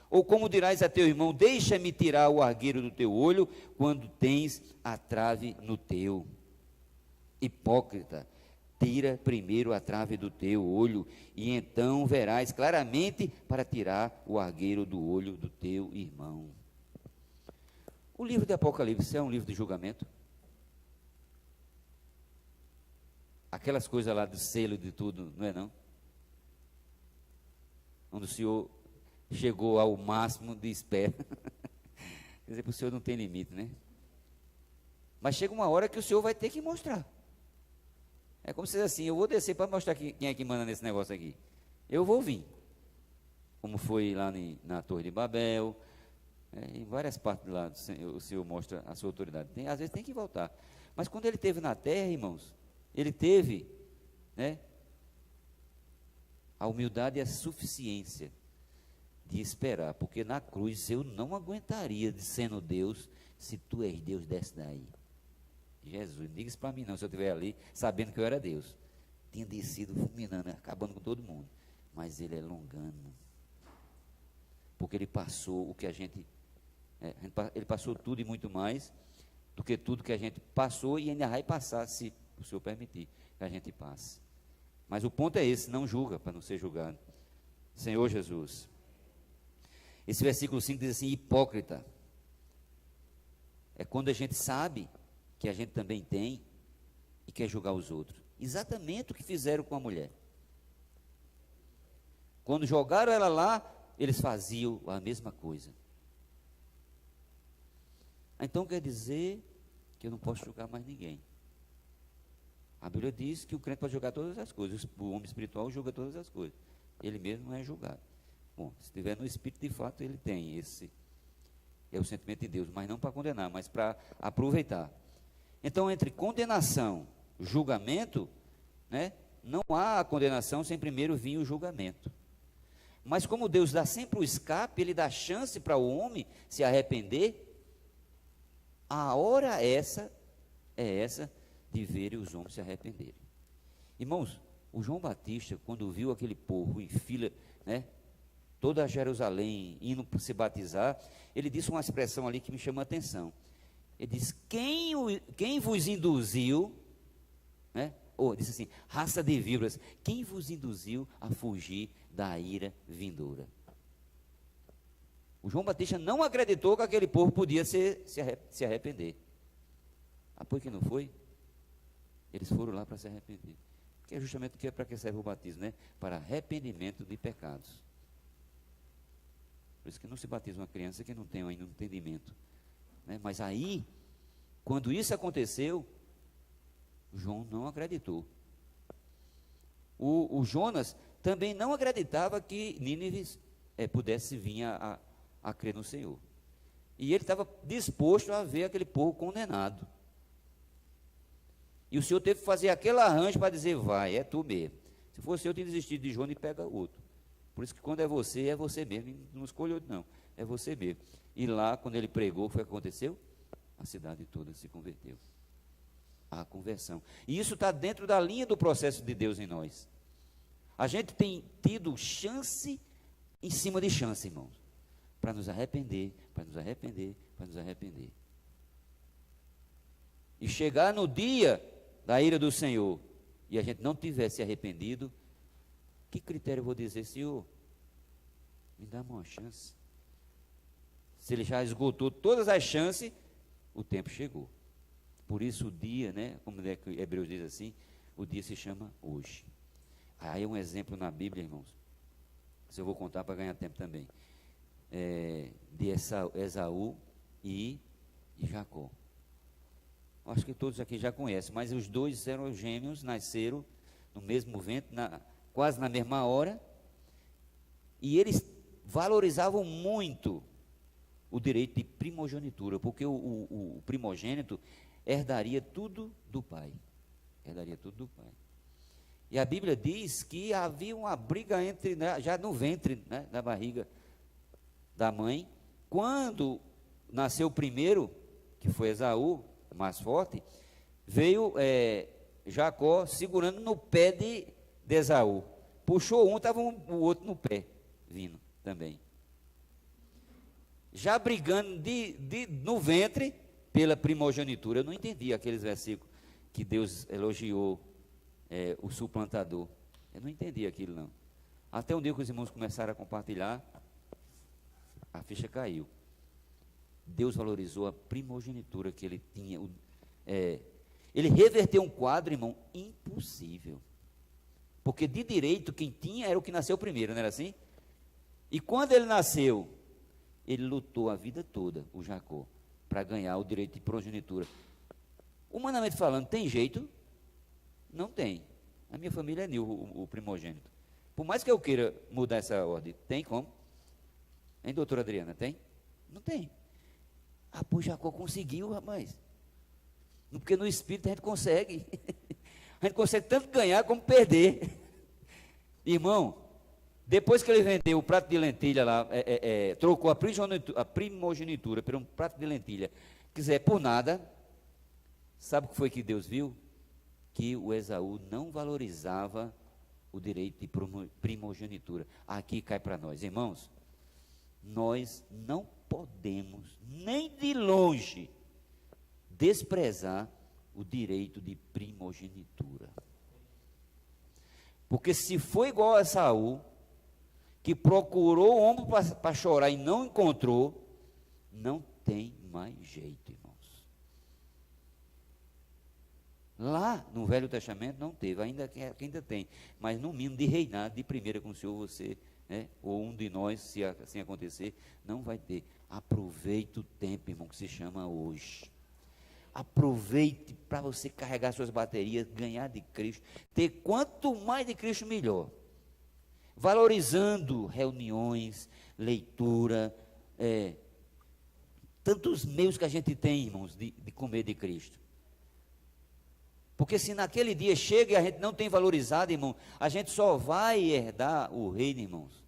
Ou como dirás a teu irmão, deixa-me tirar o argueiro do teu olho, quando tens a trave no teu. Hipócrita, tira primeiro a trave do teu olho, e então verás claramente para tirar o argueiro do olho do teu irmão. O livro de Apocalipse é um livro de julgamento? Aquelas coisas lá do selo de tudo, não é não? Onde o Senhor chegou ao máximo de espera. Quer dizer, para o Senhor não tem limite, né? Mas chega uma hora que o Senhor vai ter que mostrar. É como se diz assim, eu vou descer para mostrar quem é que manda nesse negócio aqui. Eu vou vir. Como foi lá na Torre de Babel, em várias partes lá, o Senhor mostra a sua autoridade. Às vezes tem que voltar. Mas quando ele esteve na terra, irmãos, ele teve, né, a humildade e a suficiência de esperar, porque na cruz eu não aguentaria de sendo Deus, se tu és Deus, desce daí. Jesus, não diga isso para mim não, se eu estiver ali, sabendo que eu era Deus. Tinha descido fulminando, acabando com todo mundo. Mas ele é longano. Porque ele passou o que ele passou tudo e muito mais do que tudo que a gente passou e ainda vai passar, se o Senhor permitir que a gente passe. Mas o ponto é esse, não julga para não ser julgado. Senhor Jesus. Esse versículo 5 diz assim, hipócrita. É quando a gente sabe que a gente também tem e quer julgar os outros. Exatamente o que fizeram com a mulher. Quando jogaram ela lá, eles faziam a mesma coisa. Então quer dizer que eu não posso julgar mais ninguém. A Bíblia diz que o crente pode julgar todas as coisas, o homem espiritual julga todas as coisas, ele mesmo não é julgado. Bom, se estiver no Espírito, de fato, ele tem esse, é o sentimento de Deus, mas não para condenar, mas para aproveitar. Então, entre condenação e julgamento, né, não há condenação sem primeiro vir o julgamento. Mas como Deus dá sempre o escape, Ele dá chance para o homem se arrepender, a hora essa é essa de ver os homens se arrependerem. Irmãos, o João Batista, quando viu aquele povo em fila, né, toda Jerusalém indo se batizar, ele disse uma expressão ali que me chamou a atenção. Ele disse, quem vos induziu, né, ou disse assim, raça de víboras, quem vos induziu a fugir da ira vindoura? O João Batista não acreditou que aquele povo podia se arrepender. Ah, por que não foi? Eles foram lá para se arrepender. Que é justamente para que serve o batismo, né? Para arrependimento de pecados. Por isso que não se batiza uma criança que não tem ainda um entendimento, né? Mas aí, quando isso aconteceu, João não acreditou. O Jonas também não acreditava que Nínive pudesse vir a crer no Senhor. E ele estava disposto a ver aquele povo condenado. E o Senhor teve que fazer aquele arranjo para dizer, vai, é tu mesmo. Se fosse eu, tinha desistido de Jonas e pega outro. Por isso que quando é você mesmo. Não escolhe outro, não. É você mesmo. E lá, quando ele pregou, foi o que aconteceu? A cidade toda se converteu. A conversão. E isso está dentro da linha do processo de Deus em nós. A gente tem tido chance em cima de chance, irmãos. Para nos arrepender, para nos arrepender, para nos arrepender. E chegar no dia da ira do Senhor, e a gente não tivesse arrependido, que critério eu vou dizer, Senhor, me dá uma chance? Se ele já esgotou todas as chances, o tempo chegou. Por isso o dia, né, como Hebreus diz assim, o dia se chama hoje. Aí é um exemplo na Bíblia, irmãos, se eu vou contar para ganhar tempo também, de Esaú e Jacó. Acho que todos aqui já conhecem, mas os dois eram gêmeos, nasceram no mesmo ventre, quase na mesma hora, e eles valorizavam muito o direito de primogenitura, porque o primogênito herdaria tudo do pai. Herdaria tudo do pai. E a Bíblia diz que havia uma briga entre, né, já no ventre, né, da barriga da mãe, quando nasceu o primeiro, que foi Esaú, mais forte, veio Jacó segurando no pé de Esaú. Puxou um, estava o outro no pé, vindo também. Já brigando no ventre pela primogenitura. Eu não entendi aqueles versículos que Deus elogiou o suplantador. Eu não entendi aquilo, não. Até um dia que os irmãos começaram a compartilhar, a ficha caiu. Deus valorizou a primogenitura que ele tinha. Ele reverteu um quadro, irmão, impossível. Porque de direito, quem tinha era o que nasceu primeiro, não era assim? E quando ele nasceu, ele lutou a vida toda, o Jacó, para ganhar o direito de progenitura. Humanamente falando, tem jeito? Não tem. A minha família é Nil, o primogênito. Por mais que eu queira mudar essa ordem, tem como? Hein, doutora Adriana, tem? Não tem. Ah, pois Jacó conseguiu, rapaz. Porque no espírito a gente consegue. A gente consegue tanto ganhar como perder. Irmão, depois que ele vendeu o prato de lentilha lá, trocou a primogenitura por um prato de lentilha, quiser por nada, sabe o que foi que Deus viu? Que o Esaú não valorizava o direito de primogenitura. Aqui cai para nós, irmãos, nós não podemos, nem de longe, desprezar o direito de primogenitura. Porque se foi igual a Esaú, que procurou o ombro para chorar e não encontrou, não tem mais jeito, irmãos. Lá no Velho Testamento não teve, ainda tem, mas no mínimo de reinado, de primeira com o Senhor, você, né, ou um de nós, se assim acontecer, não vai ter. Aproveite o tempo, irmão, que se chama hoje. Aproveite para você carregar suas baterias, ganhar de Cristo, ter quanto mais de Cristo, melhor. Valorizando reuniões, leitura, tantos meios que a gente tem, irmãos, de comer de Cristo. Porque se naquele dia chega e a gente não tem valorizado, irmão, a gente só vai herdar o reino, irmãos.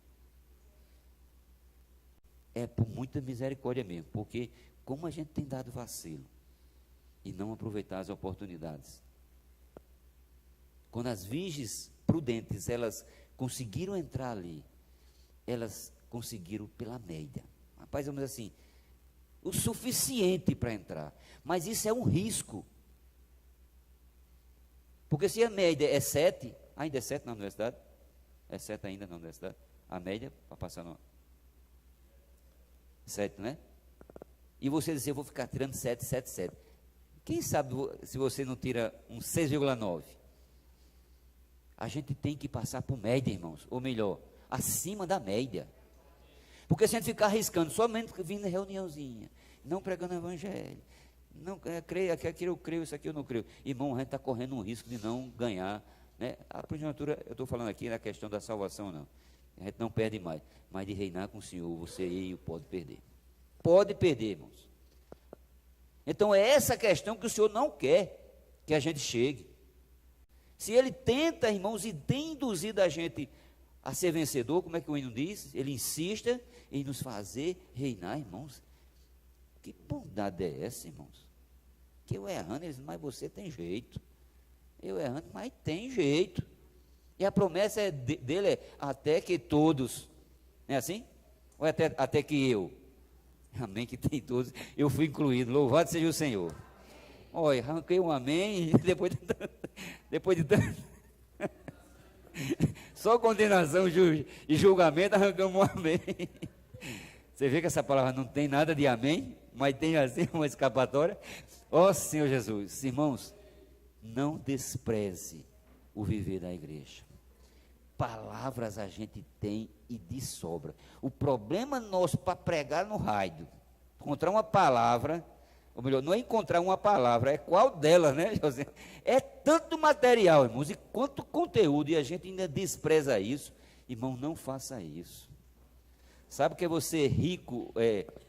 É por muita misericórdia mesmo, porque como a gente tem dado vacilo e não aproveitar as oportunidades. Quando as virgens prudentes, elas conseguiram entrar ali, elas conseguiram pela média. Rapaz, vamos dizer assim, o suficiente para entrar. Mas isso é um risco. Porque se a média é 7, ainda é 7 na universidade? É 7 ainda na universidade? A média, para passar no... 7, né? E você diz, eu vou ficar tirando 7, 7, 7. Quem sabe se você não tira um 6,9? A gente tem que passar por média, irmãos. Ou melhor, acima da média. Porque se a gente ficar arriscando, somente vindo em reuniãozinha, não pregando o evangelho, não creio, aqui eu creio, isso aqui eu não creio. Irmão, a gente está correndo um risco de não ganhar, né? A primogenitura, eu estou falando aqui na questão da salvação, não. A gente não perde mais. Mas de reinar com o Senhor, você e eu pode perder. Pode perder, irmãos. Então é essa questão que o Senhor não quer que a gente chegue. Se Ele tenta, irmãos, e tem induzido a gente a ser vencedor, como é que o hino diz? Ele insista em nos fazer reinar, irmãos. Que bondade é essa, irmãos? Que eu errando, eles, mas você tem jeito. Eu errando, mas tem jeito. E a promessa dele é até que todos. Não é assim? Ou é até que eu? Amém, que tem todos. Eu fui incluído. Louvado seja o Senhor. Olha, arranquei um amém. Depois de tanto. Só condenação e julgamento, arrancamos um amém. Você vê que essa palavra não tem nada de amém, mas tem assim uma escapatória. Ó Senhor Jesus, irmãos, não despreze o viver da igreja. Palavras a gente tem e de sobra. O problema nosso para pregar no rádio, encontrar uma palavra, ou melhor, não é encontrar uma palavra, é qual delas, né, José? É tanto material, irmãos, e quanto conteúdo, e a gente ainda despreza isso. Irmão, não faça isso. Sabe que é você rico,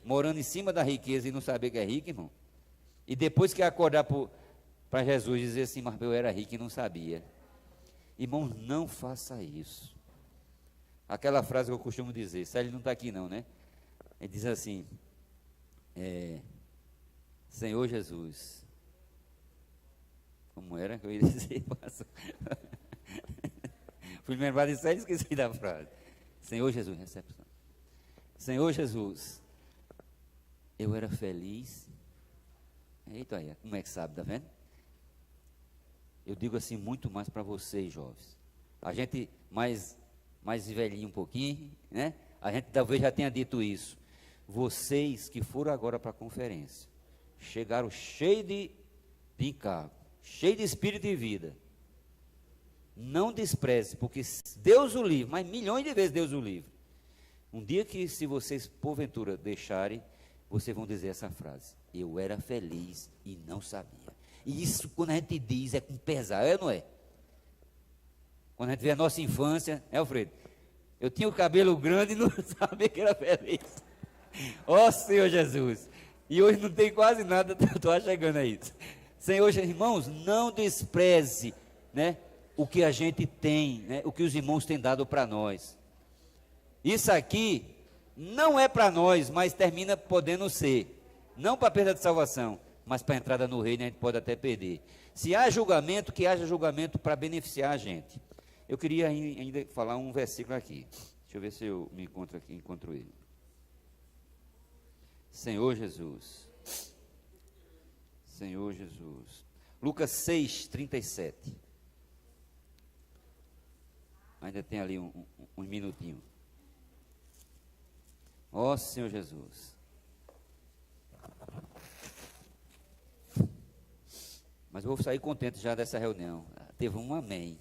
morando em cima da riqueza e não saber que é rico, irmão? E depois que acordar para Jesus dizer assim, mas eu era rico e não sabia. Irmão, não faça isso. Aquela frase que eu costumo dizer, Célio não está aqui não, né? Ele diz assim, Senhor Jesus, como era que eu ia dizer? Fui lembrar disso aí e esqueci da frase. Senhor Jesus, recepção. Senhor Jesus, eu era feliz. Eita aí, como é que sabe, tá vendo? Eu digo assim muito mais para vocês, jovens. A gente mais velhinho um pouquinho, né? A gente talvez já tenha dito isso. Vocês que foram agora para a conferência, chegaram cheios de encargo, cheios de espírito de vida. Não despreze, porque Deus o livre, mas milhões de vezes Deus o livre. Um dia que, se vocês porventura deixarem, vocês vão dizer essa frase: eu era feliz e não sabia. E isso, quando a gente diz, é com pesar, não é? Quando a gente vê a nossa infância, Alfredo? Eu tinha o cabelo grande e não sabia que era feliz. Ó Senhor Jesus! E hoje não tem quase nada, estou chegando a isso. Senhor, irmãos, não despreze, né, o que a gente tem, né, o que os irmãos têm dado para nós. Isso aqui não é para nós, mas termina podendo ser. Não para perda de salvação, mas para a entrada no reino a gente pode até perder. Se há julgamento, que haja julgamento para beneficiar a gente. Eu queria ainda falar um versículo aqui. Deixa eu ver se eu me encontro aqui, encontro ele. Senhor Jesus. Senhor Jesus. Lucas 6, 37. Ainda tem ali um minutinho. Ó Senhor Jesus. Mas eu vou sair contente já dessa reunião. Teve um amém.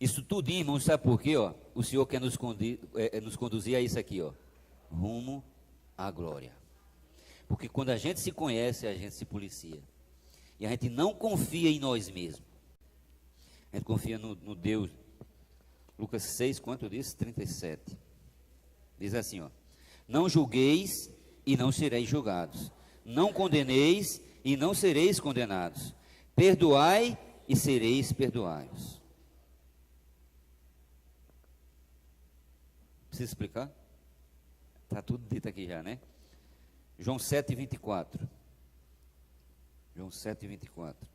Isso tudo, irmãos, sabe por quê? Ó? O Senhor quer nos conduzir a isso aqui, ó. rumo à glória. Porque quando a gente se conhece, a gente se policia. E a gente não confia em nós mesmos. A gente confia no Deus. Lucas 6, quanto disse? 37. Diz assim, ó: não julgueis e não sereis julgados. Não condeneis e não sereis condenados. Perdoai e sereis perdoados. Precisa explicar? Está tudo dito aqui já, né? João 7, 24. João 7, 24.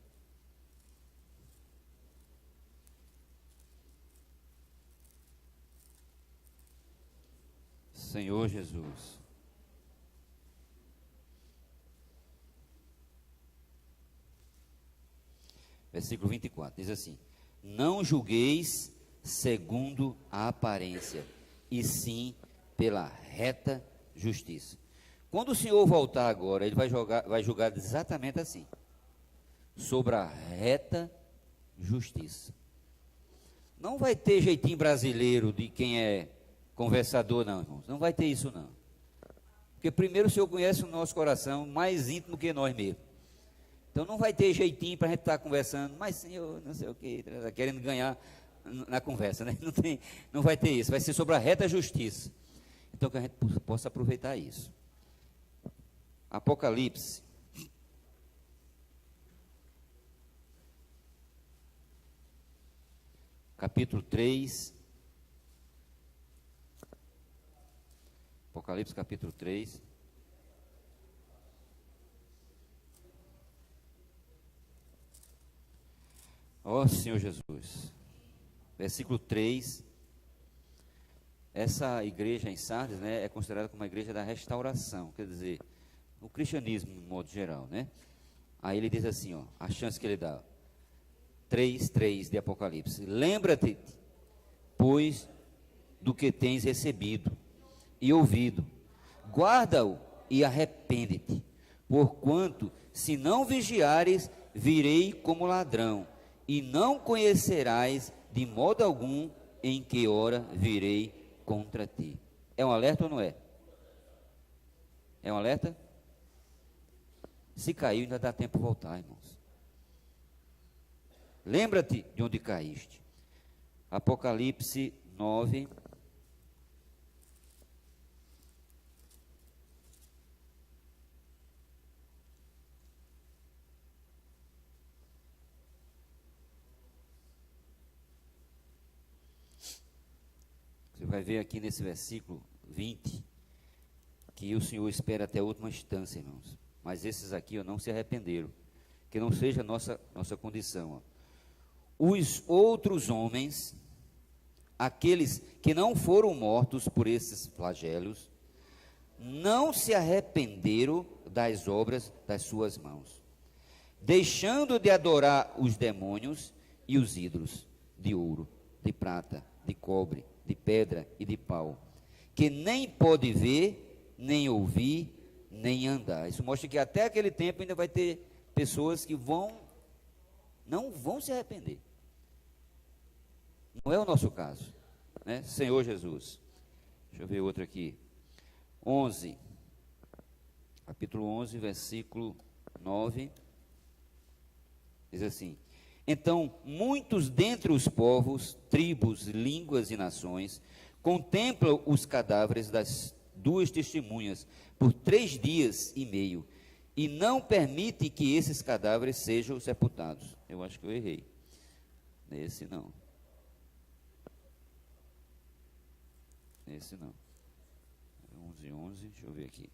Senhor Jesus. Versículo 24, diz assim: não julgueis segundo a aparência, e sim pela reta justiça. Quando o Senhor voltar agora, Ele vai julgar exatamente assim, sobre a reta justiça. Não vai ter jeitinho brasileiro de quem é conversador, não, irmãos. Não vai ter isso, não. Porque primeiro o Senhor conhece o nosso coração mais íntimo que nós mesmos. Então não vai ter jeitinho para a gente estar conversando, mas Senhor, não sei o que, querendo ganhar na conversa, né? Não vai ter isso, vai ser sobre a reta justiça. Então que a gente possa aproveitar isso. Apocalipse. Capítulo 3. Apocalipse capítulo 3. Ó Senhor Jesus. Versículo 3. Essa igreja em Sardes, né, é considerada como uma igreja da restauração, quer dizer, o cristianismo, de modo geral, né? Aí ele diz assim, ó, a chance que ele dá. 3:3 de Apocalipse. Lembra-te, pois, do que tens recebido e ouvido. Guarda-o e arrepende-te. Porquanto, se não vigiares, virei como ladrão, e não conhecerás de modo algum em que hora virei contra ti. É um alerta ou não é? É um alerta? Se caiu, ainda dá tempo de voltar, irmãos. Lembra-te de onde caíste. Apocalipse 9. Você vai ver aqui nesse versículo 20, que o Senhor espera até a última instância, irmãos. Mas esses aqui não se arrependeram. Que não seja a nossa condição. Ó. Os outros homens, aqueles que não foram mortos por esses flagelos, não se arrependeram das obras das suas mãos, deixando de adorar os demônios e os ídolos de ouro, de prata, de cobre, de pedra e de pau, que nem pode ver, nem ouvir, nem andar. Isso mostra que até aquele tempo ainda vai ter pessoas que não vão se arrepender. Não é o nosso caso, né? Senhor Jesus. Deixa eu ver outro aqui. 11, capítulo 11, versículo 9, diz assim: então, muitos dentre os povos, tribos, línguas e nações, contemplam os cadáveres das duas testemunhas por 3 dias e meio, e não permite que esses cadáveres sejam sepultados. Eu acho que eu errei. Esse não. Esse não. 11, deixa eu ver aqui.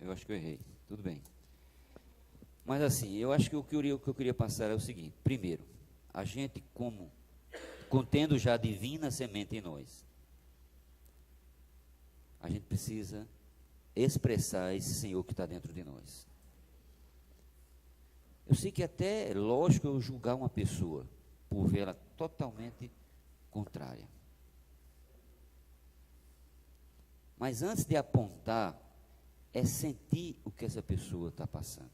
Eu acho que eu errei. Tudo bem. Mas assim, eu acho que o que eu queria passar é o seguinte. Primeiro, a gente contendo já a divina semente em nós, a gente precisa expressar esse Senhor que está dentro de nós. Eu sei que até é lógico eu julgar uma pessoa por ver ela totalmente contrária. Mas antes de apontar, é sentir o que essa pessoa está passando.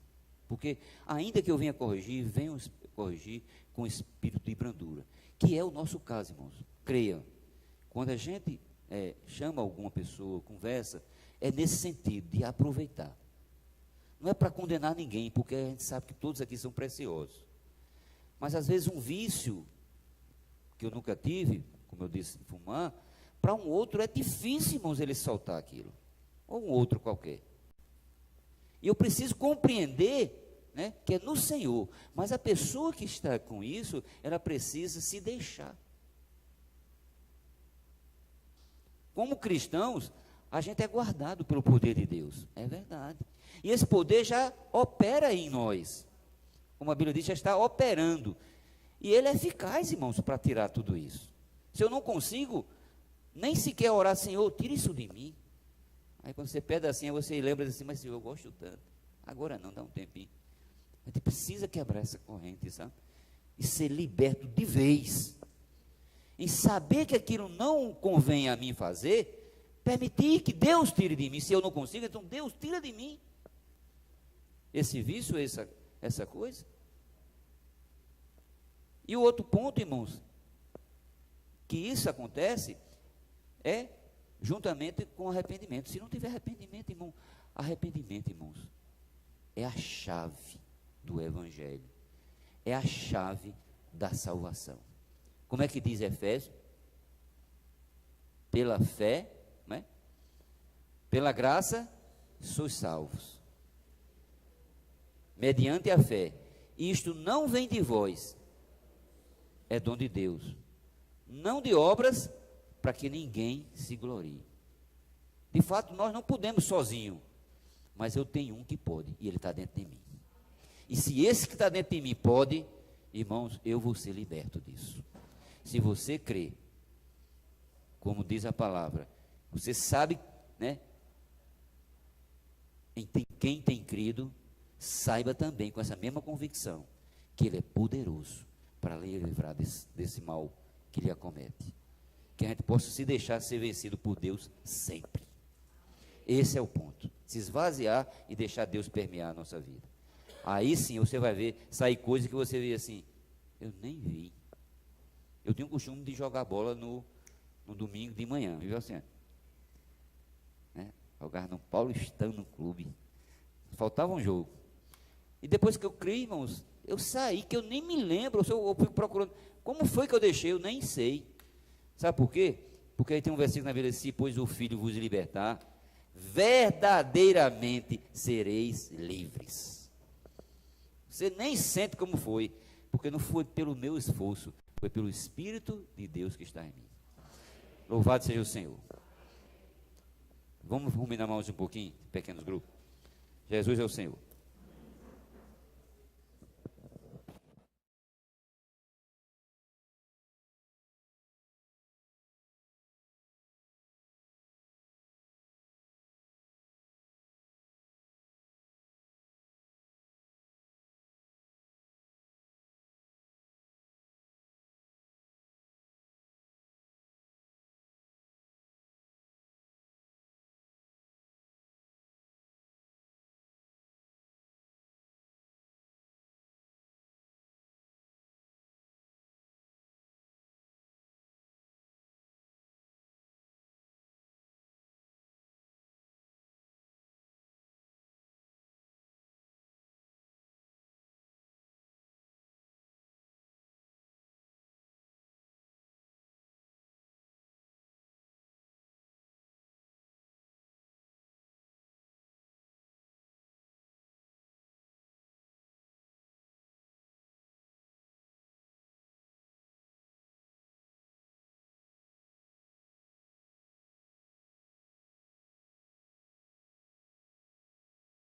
Porque, ainda que eu venha corrigir, venho corrigir com espírito de brandura, que é o nosso caso, irmãos. Creia, quando a gente chama alguma pessoa, conversa, é nesse sentido, de aproveitar. Não é para condenar ninguém, porque a gente sabe que todos aqui são preciosos. Mas, às vezes, um vício, que eu nunca tive, como eu disse, fumar, para um outro é difícil, irmãos, ele soltar aquilo. Ou um outro qualquer. E eu preciso compreender, né, que é no Senhor. Mas a pessoa que está com isso, ela precisa se deixar. Como cristãos, a gente é guardado pelo poder de Deus. É verdade. E esse poder já opera em nós. Como a Bíblia diz, já está operando. E ele é eficaz, irmãos, para tirar tudo isso. Se eu não consigo nem sequer orar, Senhor, tira isso de mim. Aí quando você pede assim, você lembra assim, mas Senhor, eu gosto tanto. Agora não, dá um tempinho. A gente precisa quebrar essa corrente, sabe? E ser liberto de vez. Em saber que aquilo não convém a mim fazer, permitir que Deus tire de mim. Se eu não consigo, então Deus tira de mim. Esse vício, essa coisa. E o outro ponto, irmãos, que isso acontece é juntamente com arrependimento. Se não tiver arrependimento, irmão, arrependimento, irmãos, é a chave do Evangelho. É a chave da salvação. Como é que diz Efésios? Pela fé, né? Pela graça, sois salvos. Mediante a fé. Isto não vem de vós, é dom de Deus. Não de obras, para que ninguém se glorie. De fato, nós não podemos sozinho, mas eu tenho um que pode, e ele está dentro de mim. E se esse que está dentro de mim pode, irmãos, eu vou ser liberto disso. Se você crê, como diz a palavra, você sabe, né? Em quem tem crido, saiba também com essa mesma convicção, que ele é poderoso para lhe livrar desse mal que lhe acomete. Que a gente possa se deixar ser vencido por Deus sempre. Esse é o ponto. Se esvaziar e deixar Deus permear a nossa vida. Aí sim você vai ver, sair coisa que você vê assim, eu nem vi. Eu tenho o costume de jogar bola no domingo de manhã, viu assim? Né? Jogar no Paulistano Clube. Faltava um jogo. E depois que eu criei, irmãos, eu saí, que eu nem me lembro, eu fui procurando. Como foi que eu deixei? Eu nem sei. Sabe por quê? Porque aí tem um versículo na Bíblia, se pois o Filho vos libertar, verdadeiramente sereis livres. Você nem sente como foi, porque não foi pelo meu esforço, foi pelo Espírito de Deus que está em mim. Louvado seja o Senhor. Vamos ruminar mais um pouquinho, pequenos grupos. Jesus é o Senhor.